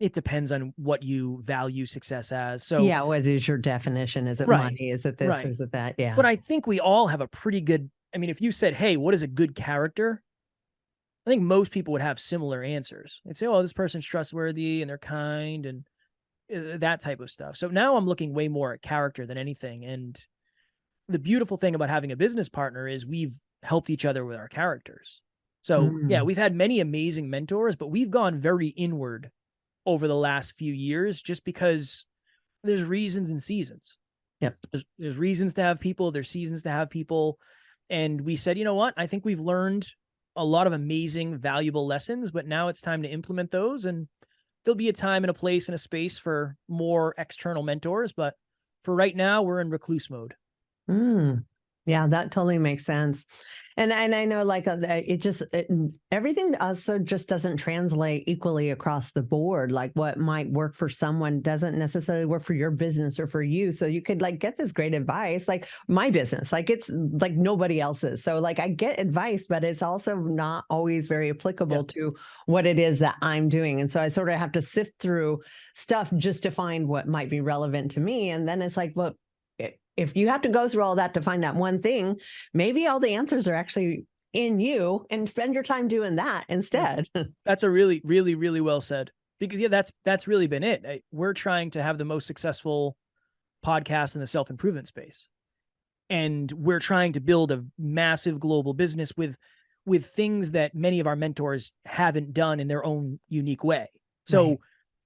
it depends on what you value success as. So yeah, what is your definition? Is it money? Is it this? Right. Is it that? Yeah. But I think we all have a pretty good, if you said, hey, what is a good character? I think most people would have similar answers. They'd say, oh, this person's trustworthy and they're kind and that type of stuff. So now I'm looking way more at character than anything. And the beautiful thing about having a business partner is we've helped each other with our characters. So yeah, we've had many amazing mentors, but we've gone very inward over the last few years just because there's reasons and seasons. Yep. There's reasons to have people, there's seasons to have people. And we said, you know what? I think we've learned a lot of amazing, valuable lessons, but now it's time to implement those. And there'll be a time and a place and a space for more external mentors. But for right now, we're in recluse mode. Yeah, that totally makes sense. And I know like everything also just doesn't translate equally across the board. Like what might work for someone doesn't necessarily work for your business or for you. So you could like get this great advice, like my business, like it's like nobody else's. So like I get advice, but it's also not always very applicable to what it is that I'm doing. And so I sort of have to sift through stuff just to find what might be relevant to me. And then it's like, well, if you have to go through all that to find that one thing, maybe all the answers are actually in you, and spend your time doing that instead. That's a really, really, really well said. Because that's really been it. We're trying to have the most successful podcast in the self-improvement space. And we're trying to build a massive global business with things that many of our mentors haven't done in their own unique way. So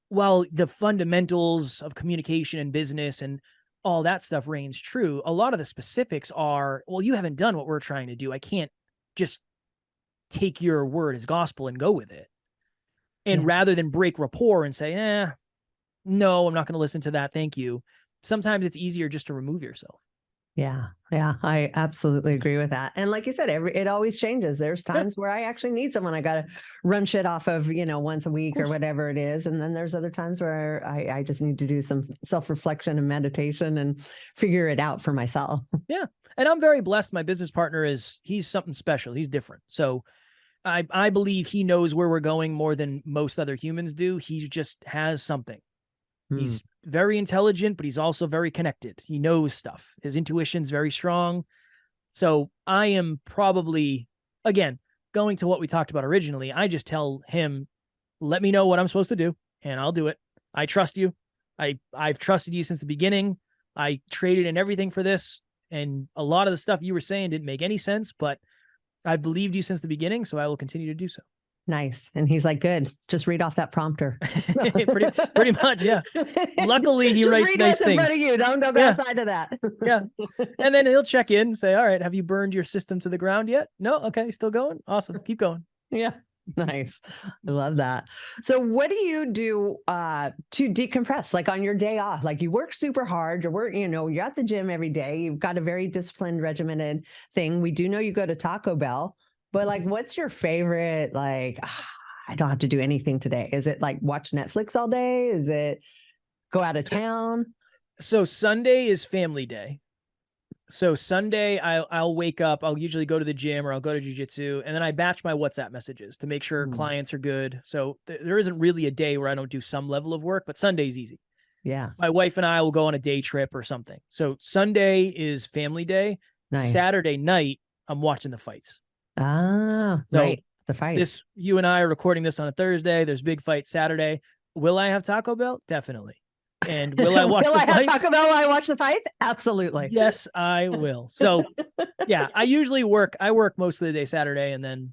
while the fundamentals of communication and business and all that stuff reigns true, a lot of the specifics are, well, you haven't done what we're trying to do. I can't just take your word as gospel and go with it. And rather than break rapport and say, no, I'm not going to listen to that. Thank you. Sometimes it's easier just to remove yourself. Yeah, I absolutely agree with that. And like you said, it always changes. There's times where I actually need someone I got to run shit off of, once a week or whatever it is. And then there's other times where I just need to do some self-reflection and meditation and figure it out for myself. Yeah. And I'm very blessed. My business partner he's something special. He's different. So I believe he knows where we're going more than most other humans do. He just has something. He's very intelligent, but he's also very connected. He knows stuff. His intuition's very strong. So I am probably, again, going to what we talked about originally. I just tell him, let me know what I'm supposed to do and I'll do it. I trust you. I've trusted you since the beginning. I traded in everything for this. And a lot of the stuff you were saying didn't make any sense, but I believed you since the beginning. So I will continue to do so. Nice. And he's like, good. Just read off that prompter. pretty much. Yeah. Luckily he writes nice things. In front of you. Don't go outside of that. Yeah. And then he'll check in and say, all right, have you burned your system to the ground yet? No. Okay. Still going. Awesome. Keep going. Yeah. Nice. I love that. So what do you do to decompress? Like on your day off, like you work super hard, you're at the gym every day. You've got a very disciplined, regimented thing. We do know you go to Taco Bell. But like, what's your favorite, like, I don't have to do anything today? Is it like watch Netflix all day? Is it go out of town? So Sunday is family day. So Sunday, I'll wake up. I'll usually go to the gym or I'll go to jiu-jitsu. And then I batch my WhatsApp messages to make sure clients are good. So there isn't really a day where I don't do some level of work, but Sunday's easy. Yeah. My wife and I will go on a day trip or something. So Sunday is family day. Nice. Saturday night, I'm watching the fights. Ah, so right. The fight. You and I are recording this on a Thursday. There's big fight Saturday. Will I have Taco Bell? Definitely. And will I watch the fights? Have Taco Bell while I watch the fights? Absolutely. Yes, I will. So yeah, I usually work most of the day Saturday. And then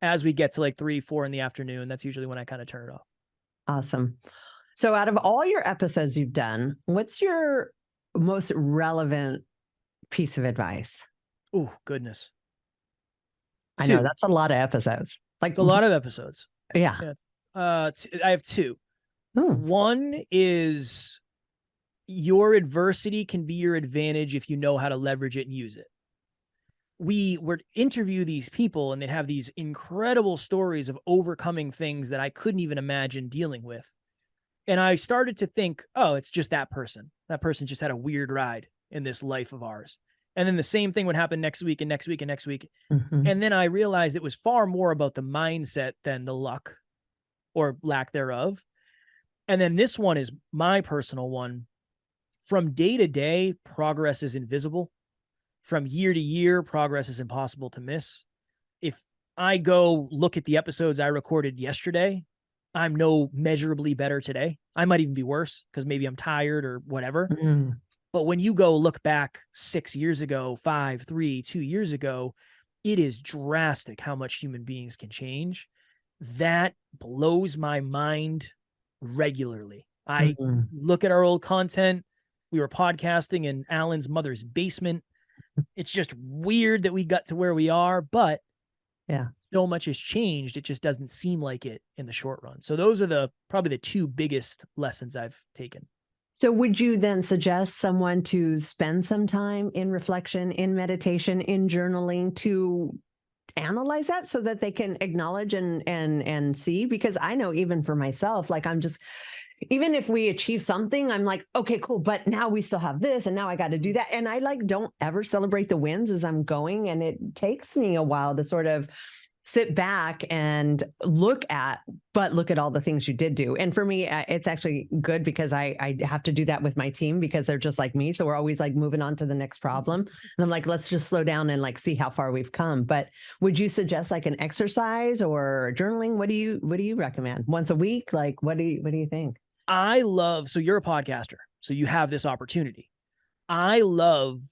as we get to like 3, 4 in the afternoon, that's usually when I kind of turn it off. Awesome. So out of all your episodes you've done, what's your most relevant piece of advice? Oh, goodness. I know that's a lot of episodes. Like it's a lot of episodes. Yeah. I have 2. One is your adversity can be your advantage if you know how to leverage it and use it. We would interview these people and they'd have these incredible stories of overcoming things that I couldn't even imagine dealing with. And I started to think, oh, it's just that person. That person just had a weird ride in this life of ours. And then the same thing would happen next week and next week and next week. And then I realized it was far more about the mindset than the luck or lack thereof. And then this one is my personal one. From day to day, progress is invisible. From year to year, progress is impossible to miss. If I go look at the episodes I recorded yesterday, I'm no measurably better today. I might even be worse because maybe I'm tired or whatever. But when you go look back 6 years ago, 5, 3, 2 years ago, it is drastic how much human beings can change. That blows my mind regularly. I look at our old content. We were podcasting in Alan's mother's basement. It's just weird that we got to where we are, but yeah, so much has changed. It just doesn't seem like it in the short run. So those are probably the two biggest lessons I've taken. So would you then suggest someone to spend some time in reflection, in meditation, in journaling to analyze that so that they can acknowledge and see? Because I know even for myself, like even if we achieve something, I'm like, okay, cool. But now we still have this and now I got to do that. And I like don't ever celebrate the wins as I'm going. And it takes me a while to sort of sit back and look at all the things you did do. And for me, it's actually good because I have to do that with my team because they're just like me. So we're always like moving on to the next problem. And I'm like, let's just slow down and like see how far we've come. But would you suggest like an exercise or journaling? What do you recommend? Once a week? Like, what do you think? So you're a podcaster, so you have this opportunity. I love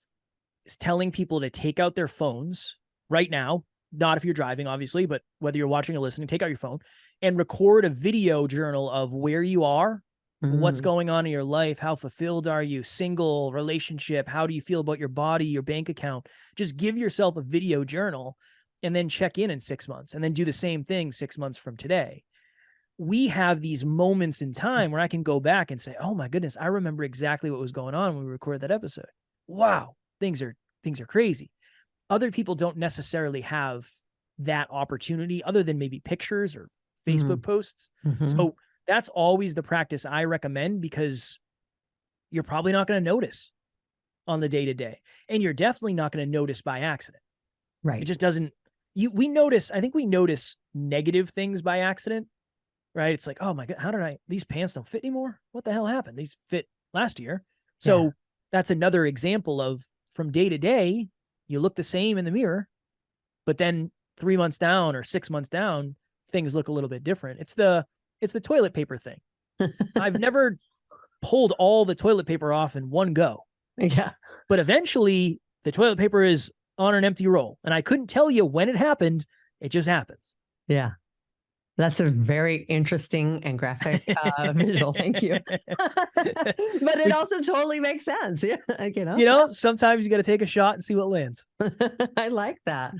telling people to take out their phones right now. Not if you're driving, obviously, but whether you're watching or listening, take out your phone and record a video journal of where you are, what's going on in your life, how fulfilled are you, single, relationship, how do you feel about your body, your bank account. Just give yourself a video journal and then check in 6 months and then do the same thing 6 months from today. We have these moments in time where I can go back and say, oh my goodness, I remember exactly what was going on when we recorded that episode. Wow, things are crazy. Other people don't necessarily have that opportunity other than maybe pictures or Facebook posts. So that's always the practice I recommend because you're probably not going to notice on the day-to-day. And you're definitely not going to notice by accident. Right. It just doesn't, we notice negative things by accident, right? It's like, oh my God, these pants don't fit anymore? What the hell happened? These fit last year. So that's another example of from day to day, you look the same in the mirror, but then 3 months down or 6 months down, things look a little bit different. It's the toilet paper thing. I've never pulled all the toilet paper off in one go. Yeah. But eventually the toilet paper is on an empty roll. And I couldn't tell you when it happened. It just happens. Yeah. That's a very interesting and graphic visual. Thank you. But it also totally makes sense. Yeah. Sometimes you got to take a shot and see what lands. I like that.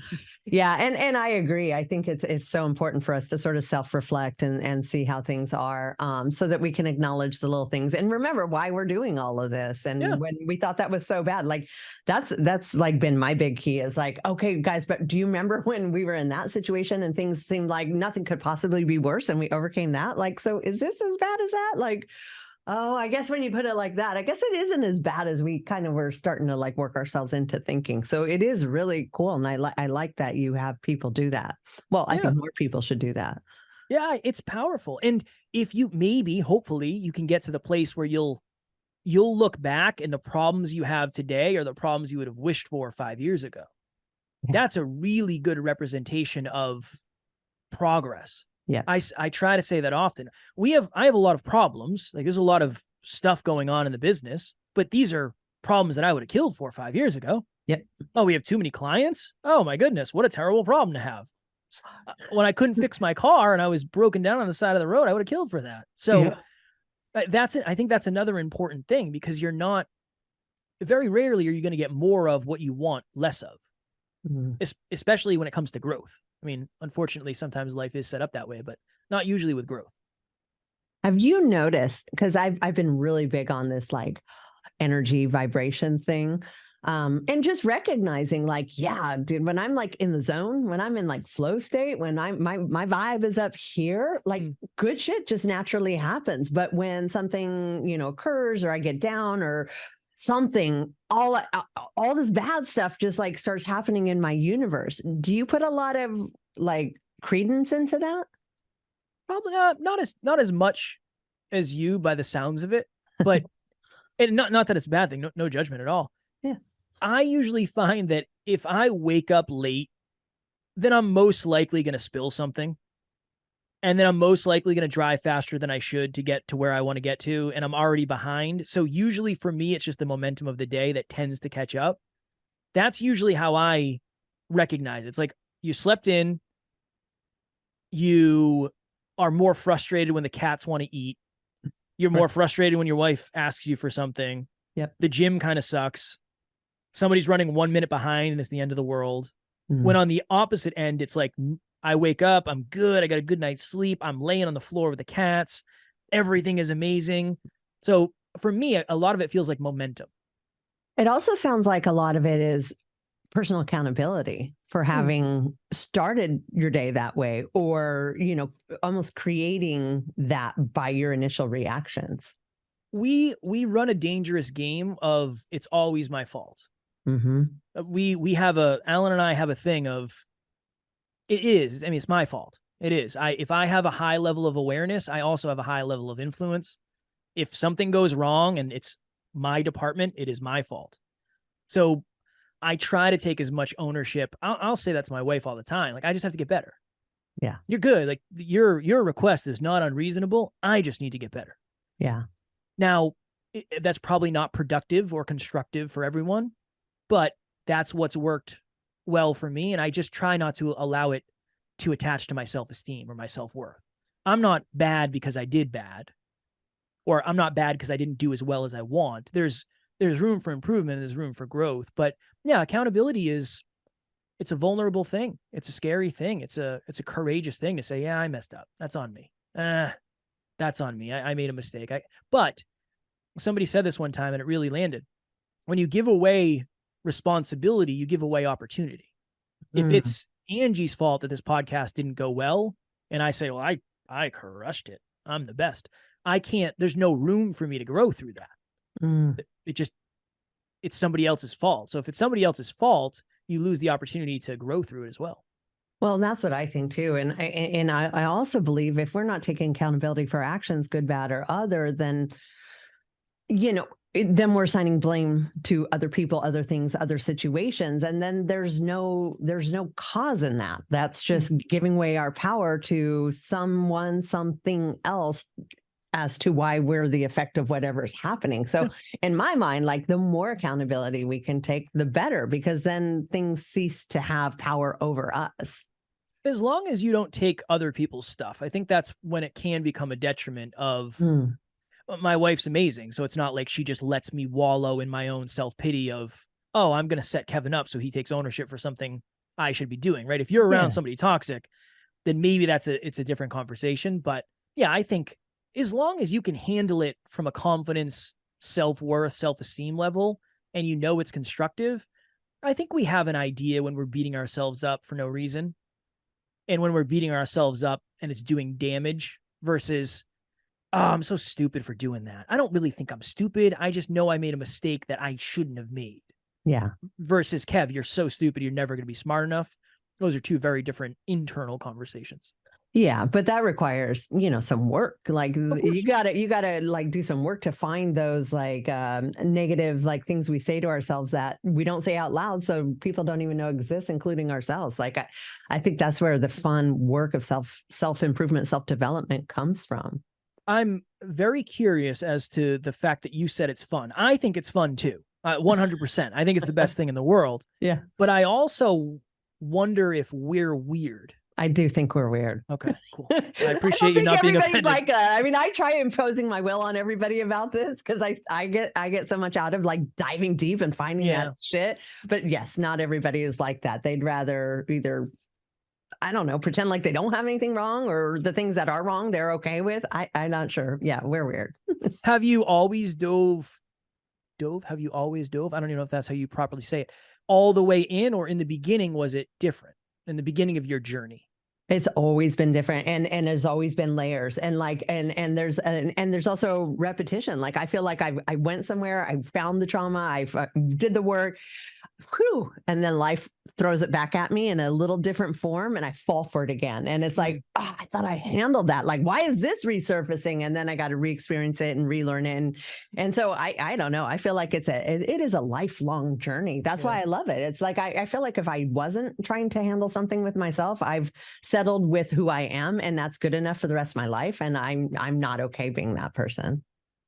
Yeah. And I agree. I think it's so important for us to sort of self-reflect and see how things are so that we can acknowledge the little things and remember why we're doing all of this. And when we thought that was so bad, like that's like been my big key is like, okay, guys, but do you remember when we were in that situation and things seemed like nothing could possibly be worse and we overcame that? Like, so is this as bad as that? Like, oh, I guess when you put it like that, I guess it isn't as bad as we kind of were starting to like work ourselves into thinking. So it is really cool. And I like that you have people do that. Well, I think more people should do that. Yeah, it's powerful. And if you hopefully you can get to the place where you'll look back and the problems you have today are the problems you would have wished for 5 years ago. Yeah. That's a really good representation of progress. Yeah. I try to say that often. I have a lot of problems. Like there's a lot of stuff going on in the business, but these are problems that I would have killed 4 or 5 years ago. Yep. Oh, we have too many clients. Oh my goodness. What a terrible problem to have. When I couldn't fix my car and I was broken down on the side of the road, I would have killed for that. So that's it. I think that's another important thing because very rarely are you going to get more of what you want less of, especially when it comes to growth. I mean, unfortunately, sometimes life is set up that way, but not usually with growth. Have you noticed, because I've been really big on this like energy vibration thing, and just recognizing like, yeah, dude, when I'm like in the zone, when I'm in like flow state, when my vibe is up here, like good shit just naturally happens. But when something, occurs or I get down or something, all this bad stuff just like starts happening in my universe. Do you put a lot of like credence into that? Probably not as much as you by the sounds of it, but and not that it's a bad thing. No judgment at all. Yeah. I usually find that if I wake up late, then I'm most likely going to spill something. And then I'm most likely going to drive faster than I should to get to where I want to get to. And I'm already behind. So usually for me, it's just the momentum of the day that tends to catch up. That's usually how I recognize it. It's like you slept in, you are more frustrated when the cats want to eat. You're more frustrated when your wife asks you for something. Yep. The gym kind of sucks. Somebody's running 1 minute behind and it's the end of the world. When on the opposite end, it's like, I wake up, I'm good. I got a good night's sleep. I'm laying on the floor with the cats. Everything is amazing. So for me, a lot of it feels like momentum. It also sounds like a lot of it is personal accountability for having started your day that way, or, you know, almost creating that by your initial reactions. We run a dangerous game of it's always my fault. Mm-hmm. Alan and I have a thing of, it's my fault. It is. If I have a high level of awareness, I also have a high level of influence. If something goes wrong and it's my department, it is my fault. So I try to take as much ownership. I'll say that to my wife all the time. Like, I just have to get better. Yeah. You're good. Like your request is not unreasonable. I just need to get better. Yeah. Now, that's probably not productive or constructive for everyone, but that's what's worked well for me. And I just try not to allow it to attach to my self-esteem or my self-worth. I'm not bad because I did bad, or I'm not bad because I didn't do as well as I want. There's room for improvement. There's room for growth. But yeah, accountability it's a vulnerable thing. It's a scary thing. It's a courageous thing to say, yeah, I messed up. That's on me. That's on me. I made a mistake. But somebody said this one time and it really landed. When you give away responsibility, you give away opportunity. If it's Angie's fault that this podcast didn't go well, and I say, well, I crushed it, I'm the best, there's no room for me to grow through that. It's somebody else's fault. So if it's somebody else's fault, you lose the opportunity to grow through it as well. Well, that's what I think too. And I also believe if we're not taking accountability for actions, good, bad, or other, then, you know, then we're assigning blame to other people, other things, other situations. And then there's no cause in that. That's just giving away our power to someone, something else as to why we're the effect of whatever's happening. So in my mind, like the more accountability we can take, the better, because then things cease to have power over us. As long as you don't take other people's stuff, I think that's when it can become a detriment of my wife's amazing. So it's not like she just lets me wallow in my own self-pity of, oh, I'm going to set Kevin up so he takes ownership for something I should be doing, right? If you're around somebody toxic, then maybe it's a different conversation. But yeah, I think as long as you can handle it from a confidence, self-worth, self-esteem level, and you know it's constructive, I think we have an idea when we're beating ourselves up for no reason. And when we're beating ourselves up and it's doing damage versus, oh, I'm so stupid for doing that. I don't really think I'm stupid. I just know I made a mistake that I shouldn't have made. Yeah. Versus, Kev, you're so stupid, you're never going to be smart enough. Those are two very different internal conversations. Yeah, but that requires, you know, some work. Like you gotta like do some work to find those like negative like things we say to ourselves that we don't say out loud, so people don't even know exist, including ourselves. Like I think that's where the fun work of self-improvement, self-development comes from. I'm very curious as to the fact that you said it's fun. I think it's fun too. 100%. I think it's the best thing in the world. Yeah. But I also wonder if we're weird. I do think we're weird. Okay, cool. I appreciate you not being offended. Like that. I mean, I try imposing my will on everybody about this because I get so much out of like diving deep and finding that shit. But yes, not everybody is like that. They'd rather either, I don't know, pretend like they don't have anything wrong, or the things that are wrong they're okay with. I'm not sure. Yeah, we're weird. Have you always dove? Have you always dove? I don't even know if that's how you properly say it. All the way in, or in the beginning, was it different? In the beginning of your journey? It's always been different, and there's always been layers, and like and there's also repetition. Like I feel like I went somewhere, I found the trauma, I did the work, and then life throws it back at me in a little different form, and I fall for it again. And it's like, oh, I thought I handled that. Like, why is this resurfacing? And then I got to re-experience it and relearn it. And so I don't know. I feel like it is a lifelong journey. That's why I love it. It's like I feel like if I wasn't trying to handle something with myself, I've set settled with who I am, and that's good enough for the rest of my life. And I'm not okay being that person.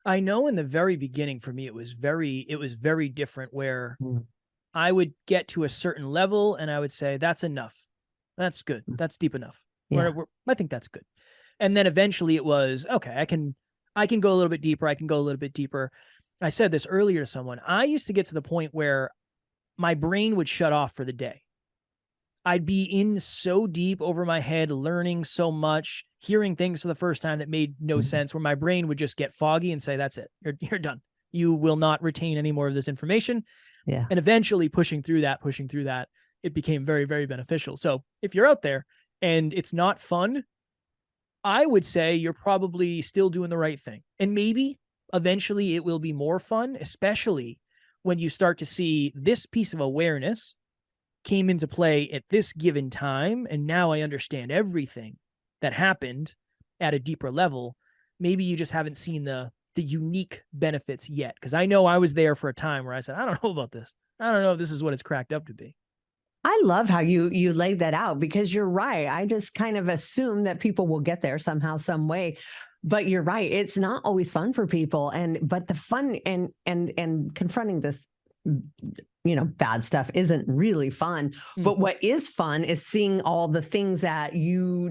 I know in the very beginning for me, it was very different, where Mm. I would get to a certain level and I would say, that's enough. That's good. That's deep enough. Yeah. I think that's good. And then eventually it was, okay, I can go a little bit deeper. I can go a little bit deeper. I said this earlier to someone. I used to get to the point where my brain would shut off for the day. I'd be in so deep over my head, learning so much, hearing things for the first time that made no sense, where my brain would just get foggy and say, that's it. You're done. You will not retain any more of this information. Yeah. And eventually pushing through that, it became very, very beneficial. So if you're out there and it's not fun, I would say you're probably still doing the right thing. And maybe eventually it will be more fun, especially when you start to see this piece of awareness came into play at this given time, and now I understand everything that happened at a deeper level. Maybe you just haven't seen the unique benefits yet, because I know I was there for a time where I said, I don't know about this. I don't know if this is what it's cracked up to be. I love how you laid that out, because you're right. I just kind of assume that people will get there somehow, some way. But you're right. It's not always fun for people. But the fun and confronting this, bad stuff isn't really fun. But what is fun is seeing all the things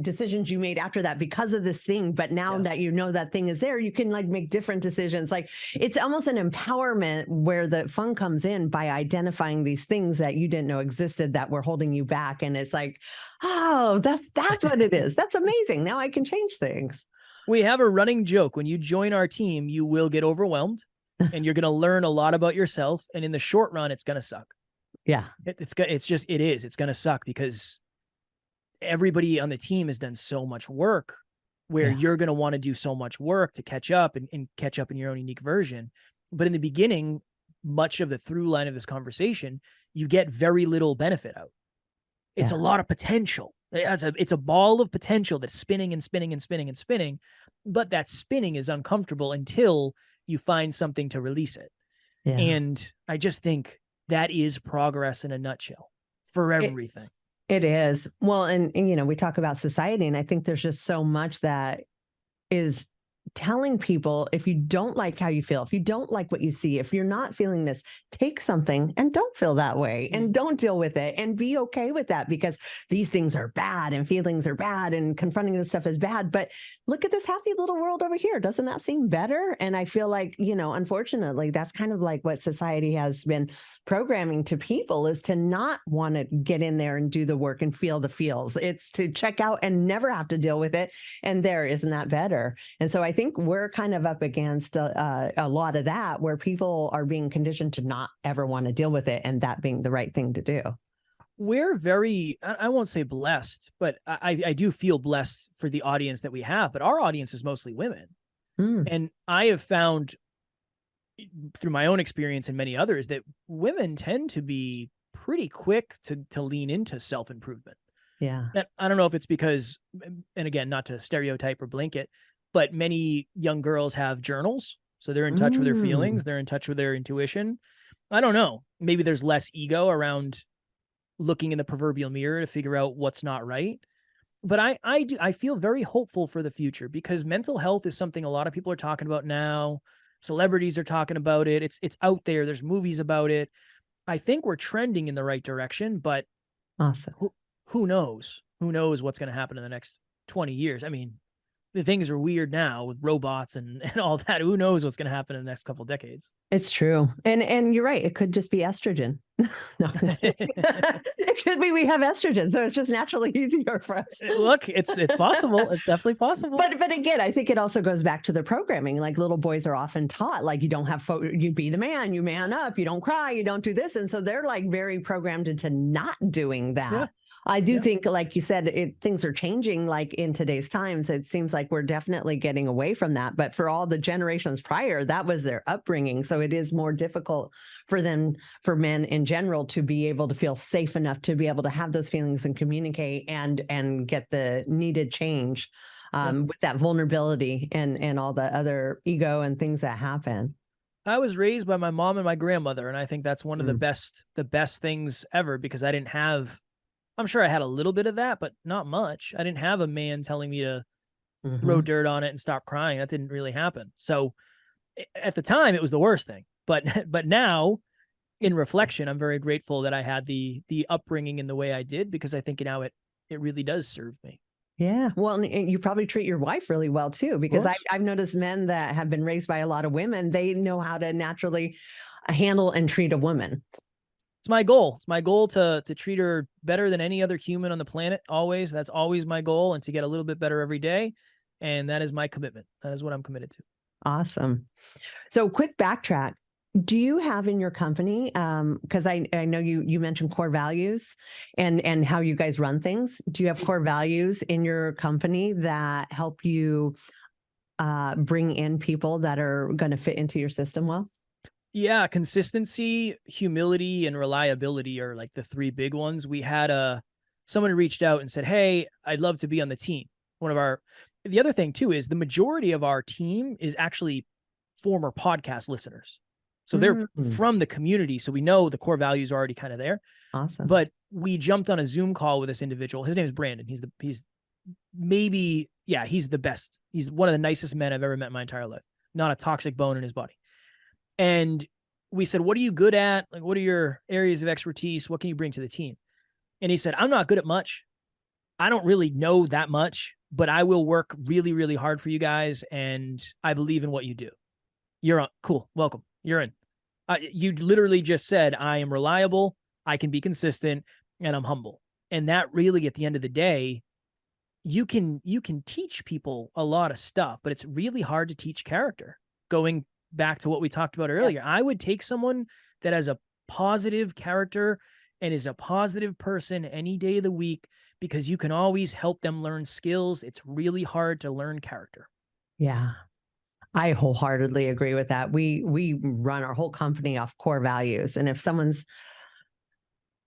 decisions you made after that because of this thing. But now that you know that thing is there, you can like make different decisions. Like, it's almost an empowerment where the fun comes in by identifying these things that you didn't know existed that were holding you back. And it's like, oh, that's what it is. That's amazing. Now I can change things. We have a running joke. When you join our team, you will get overwhelmed and you're going to learn a lot about yourself. And in the short run, it's going to suck. Yeah. It's going to suck, because everybody on the team has done so much work, where you're going to want to do so much work to catch up and catch up in your own unique version. But in the beginning, much of the through line of this conversation, you get very little benefit out. It's a lot of potential. It's a ball of potential that's spinning and spinning and spinning and spinning, but that spinning is uncomfortable until you find something to release it. Yeah. And I just think that is progress in a nutshell for everything. It is. Well, and we talk about society, and I think there's just so much that is telling people, if you don't like how you feel, if you don't like what you see, if you're not feeling this, take something and don't feel that way and don't deal with it and be okay with that, because these things are bad and feelings are bad and confronting this stuff is bad. But look at this happy little world over here. Doesn't that seem better? And I feel like, unfortunately, that's kind of like what society has been programming to people, is to not want to get in there and do the work and feel the feels. It's to check out and never have to deal with it. And isn't that better? And so I think we're kind of up against a lot of that, where people are being conditioned to not ever want to deal with it, and that being the right thing to do. We're very, I won't say blessed, but I do feel blessed for the audience that we have, but our audience is mostly women. And I have found through my own experience and many others that women tend to be pretty quick to lean into self-improvement. Yeah. And I don't know if it's because, and again, not to stereotype or blanket, but many young girls have journals. So they're in touch with their feelings. They're in touch with their intuition. I don't know. Maybe there's less ego around looking in the proverbial mirror to figure out what's not right. But I feel very hopeful for the future, because mental health is something a lot of people are talking about now. Celebrities are talking about it. It's out there. There's movies about it. I think we're trending in the right direction, but awesome. Who knows? Who knows what's going to happen in the next 20 years? I mean, the things are weird now with robots and all that. Who knows what's going to happen in the next couple of decades? It's true. And you're right. It could just be estrogen. No, it could be we have estrogen, so it's just naturally easier for us. Look, it's possible. It's definitely possible. But again, I think it also goes back to the programming. Like, little boys are often taught, like, you don't have you be the man, you man up, you don't cry, you don't do this, and so they're like very programmed into not doing that. Yeah. I do think, like you said, things are changing. Like in today's times, it seems like we're definitely getting away from that. But for all the generations prior, that was their upbringing. So it is more difficult for men in general, to be able to feel safe enough to be able to have those feelings and communicate and get the needed change with that vulnerability and all the other ego and things that happen. I was raised by my mom and my grandmother, and I think that's one of the best things ever, because I I'm sure I had a little bit of that, but not much. I didn't have a man telling me to throw Mhm. dirt on it and stop crying. That didn't really happen. So at the time, it was the worst thing. But but now, in reflection, I'm very grateful that I had the upbringing in the way I did, because I think now it really does serve me. Yeah. Well, and you probably treat your wife really well too, Of because course. I've noticed men that have been raised by a lot of women, they know how to naturally handle and treat a woman. It's my goal. It's my goal to treat her better than any other human on the planet. Always. That's always my goal, and to get a little bit better every day. And that is my commitment. That is what I'm committed to. Awesome. So quick backtrack. Do you have in your company, because I know you mentioned core values and how you guys run things. Do you have core values in your company that help you bring in people that are going to fit into your system well? Yeah, consistency, humility, and reliability are like the three big ones. We had someone reached out and said, "Hey, I'd love to be on the team." The other thing too is the majority of our team is actually former podcast listeners. So they're Mm, from the community. So we know the core values are already kind of there. awesome. But we jumped on a Zoom call with this individual. His name is Brandon. He's maybe, yeah, he's the best. He's one of the nicest men I've ever met in my entire life. Not a toxic bone in his body. And we said, "What are you good at? Like, what are your areas of expertise? What can you bring to the team?" And he said, "I'm not good at much. I don't really know that much, but I will work really, really hard for you guys. And I believe in what you do. You're on. Cool. Welcome. You're in." You literally just said, "I am reliable. I can be consistent, and I'm humble." And that really, at the end of the day, you can teach people a lot of stuff, but it's really hard to teach character. Going back to what we talked about Yeah. earlier, I would take someone that has a positive character and is a positive person any day of the week, because you can always help them learn skills. It's really hard to learn character. Yeah. I wholeheartedly agree with that. We run our whole company off core values. And if someone's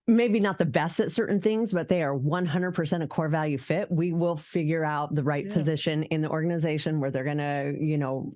maybe not the best at certain things, but they are 100% a core value fit, we will figure out the right Yeah. position in the organization where they're going to,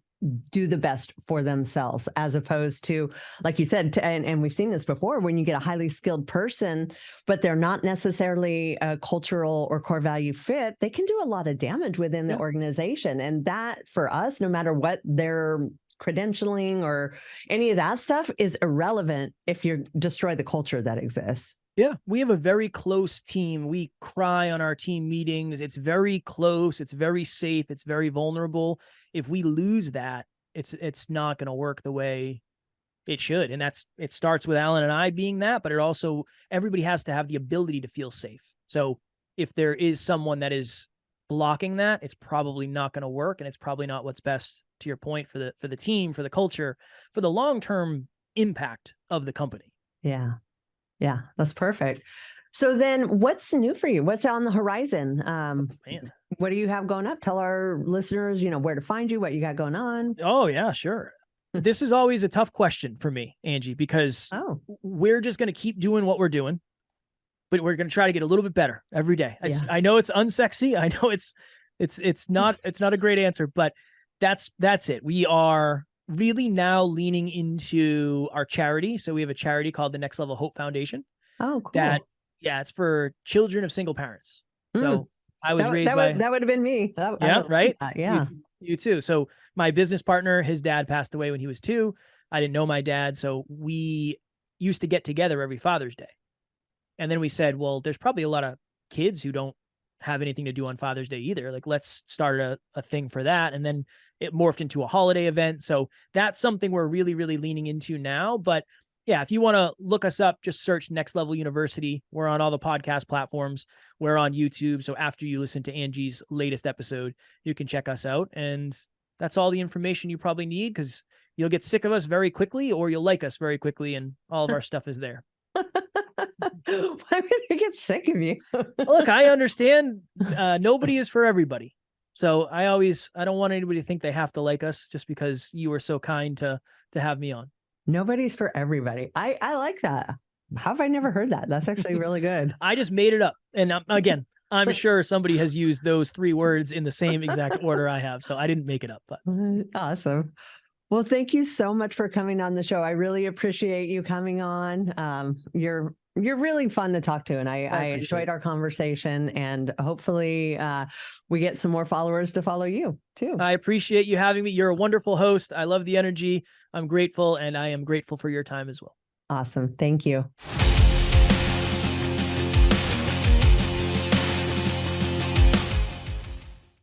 do the best for themselves, as opposed to, like you said, and we've seen this before, when you get a highly skilled person, but they're not necessarily a cultural or core value fit, they can do a lot of damage within the Yeah. organization. And that, for us, no matter what their credentialing or any of that stuff, is irrelevant if you destroy the culture that exists. Yeah, we have a very close team. We cry on our team meetings. It's very close. It's very safe. It's very vulnerable. If we lose that, it's not going to work the way it should. And it starts with Alan and I being that, but it also, everybody has to have the ability to feel safe. So if there is someone that is blocking that, it's probably not going to work, and it's probably not what's best, to your point, for the team, for the culture, for the long-term impact of the company. Yeah. Yeah, that's perfect. So then what's new for you? What's on the horizon? Man. What do you have going up? Tell our listeners, where to find you, what you got going on. Oh, yeah, sure. This is always a tough question for me, Angie, because Oh, we're just going to keep doing what we're doing, but we're going to try to get a little bit better every day. yeah. I know it's unsexy. I know it's not a great answer, but that's it. We are really now leaning into our charity. So we have a charity called the Next Level Hope Foundation. Oh, cool. Yeah, it's for children of single parents. So I was raised that would have been me. Yeah, right. Yeah. You too. So my business partner, his dad passed away when he was 2. I didn't know my dad, so we used to get together every Father's Day. And then we said, well, there's probably a lot of kids who don't have anything to do on Father's Day either. Like, let's start a thing for that. And then it morphed into a holiday event. So that's something we're really, really leaning into now. But yeah, if you want to look us up, just search Next Level University. We're on all the podcast platforms. We're on YouTube. So after you listen to Angie's latest episode, you can check us out. And that's all the information you probably need, because you'll get sick of us very quickly, or you'll like us very quickly. And all of our stuff is there. Why would they get sick of you? Look, I understand. Nobody is for everybody. So I don't want anybody to think they have to like us just because you were so kind to have me on. Nobody's for everybody. I like that. How have I never heard that? That's actually really good. I just made it up. And again, I'm sure somebody has used those 3 words in the same exact order I have. So I didn't make it up. But awesome. Well, thank you so much for coming on the show. I really appreciate you coming on. You're You're really fun to talk to, and I appreciate enjoyed it. our conversation, and hopefully we get some more followers to follow you too. I appreciate you having me. You're a wonderful host. I love the energy. I'm grateful, and I am grateful for your time as well. Awesome. Thank you.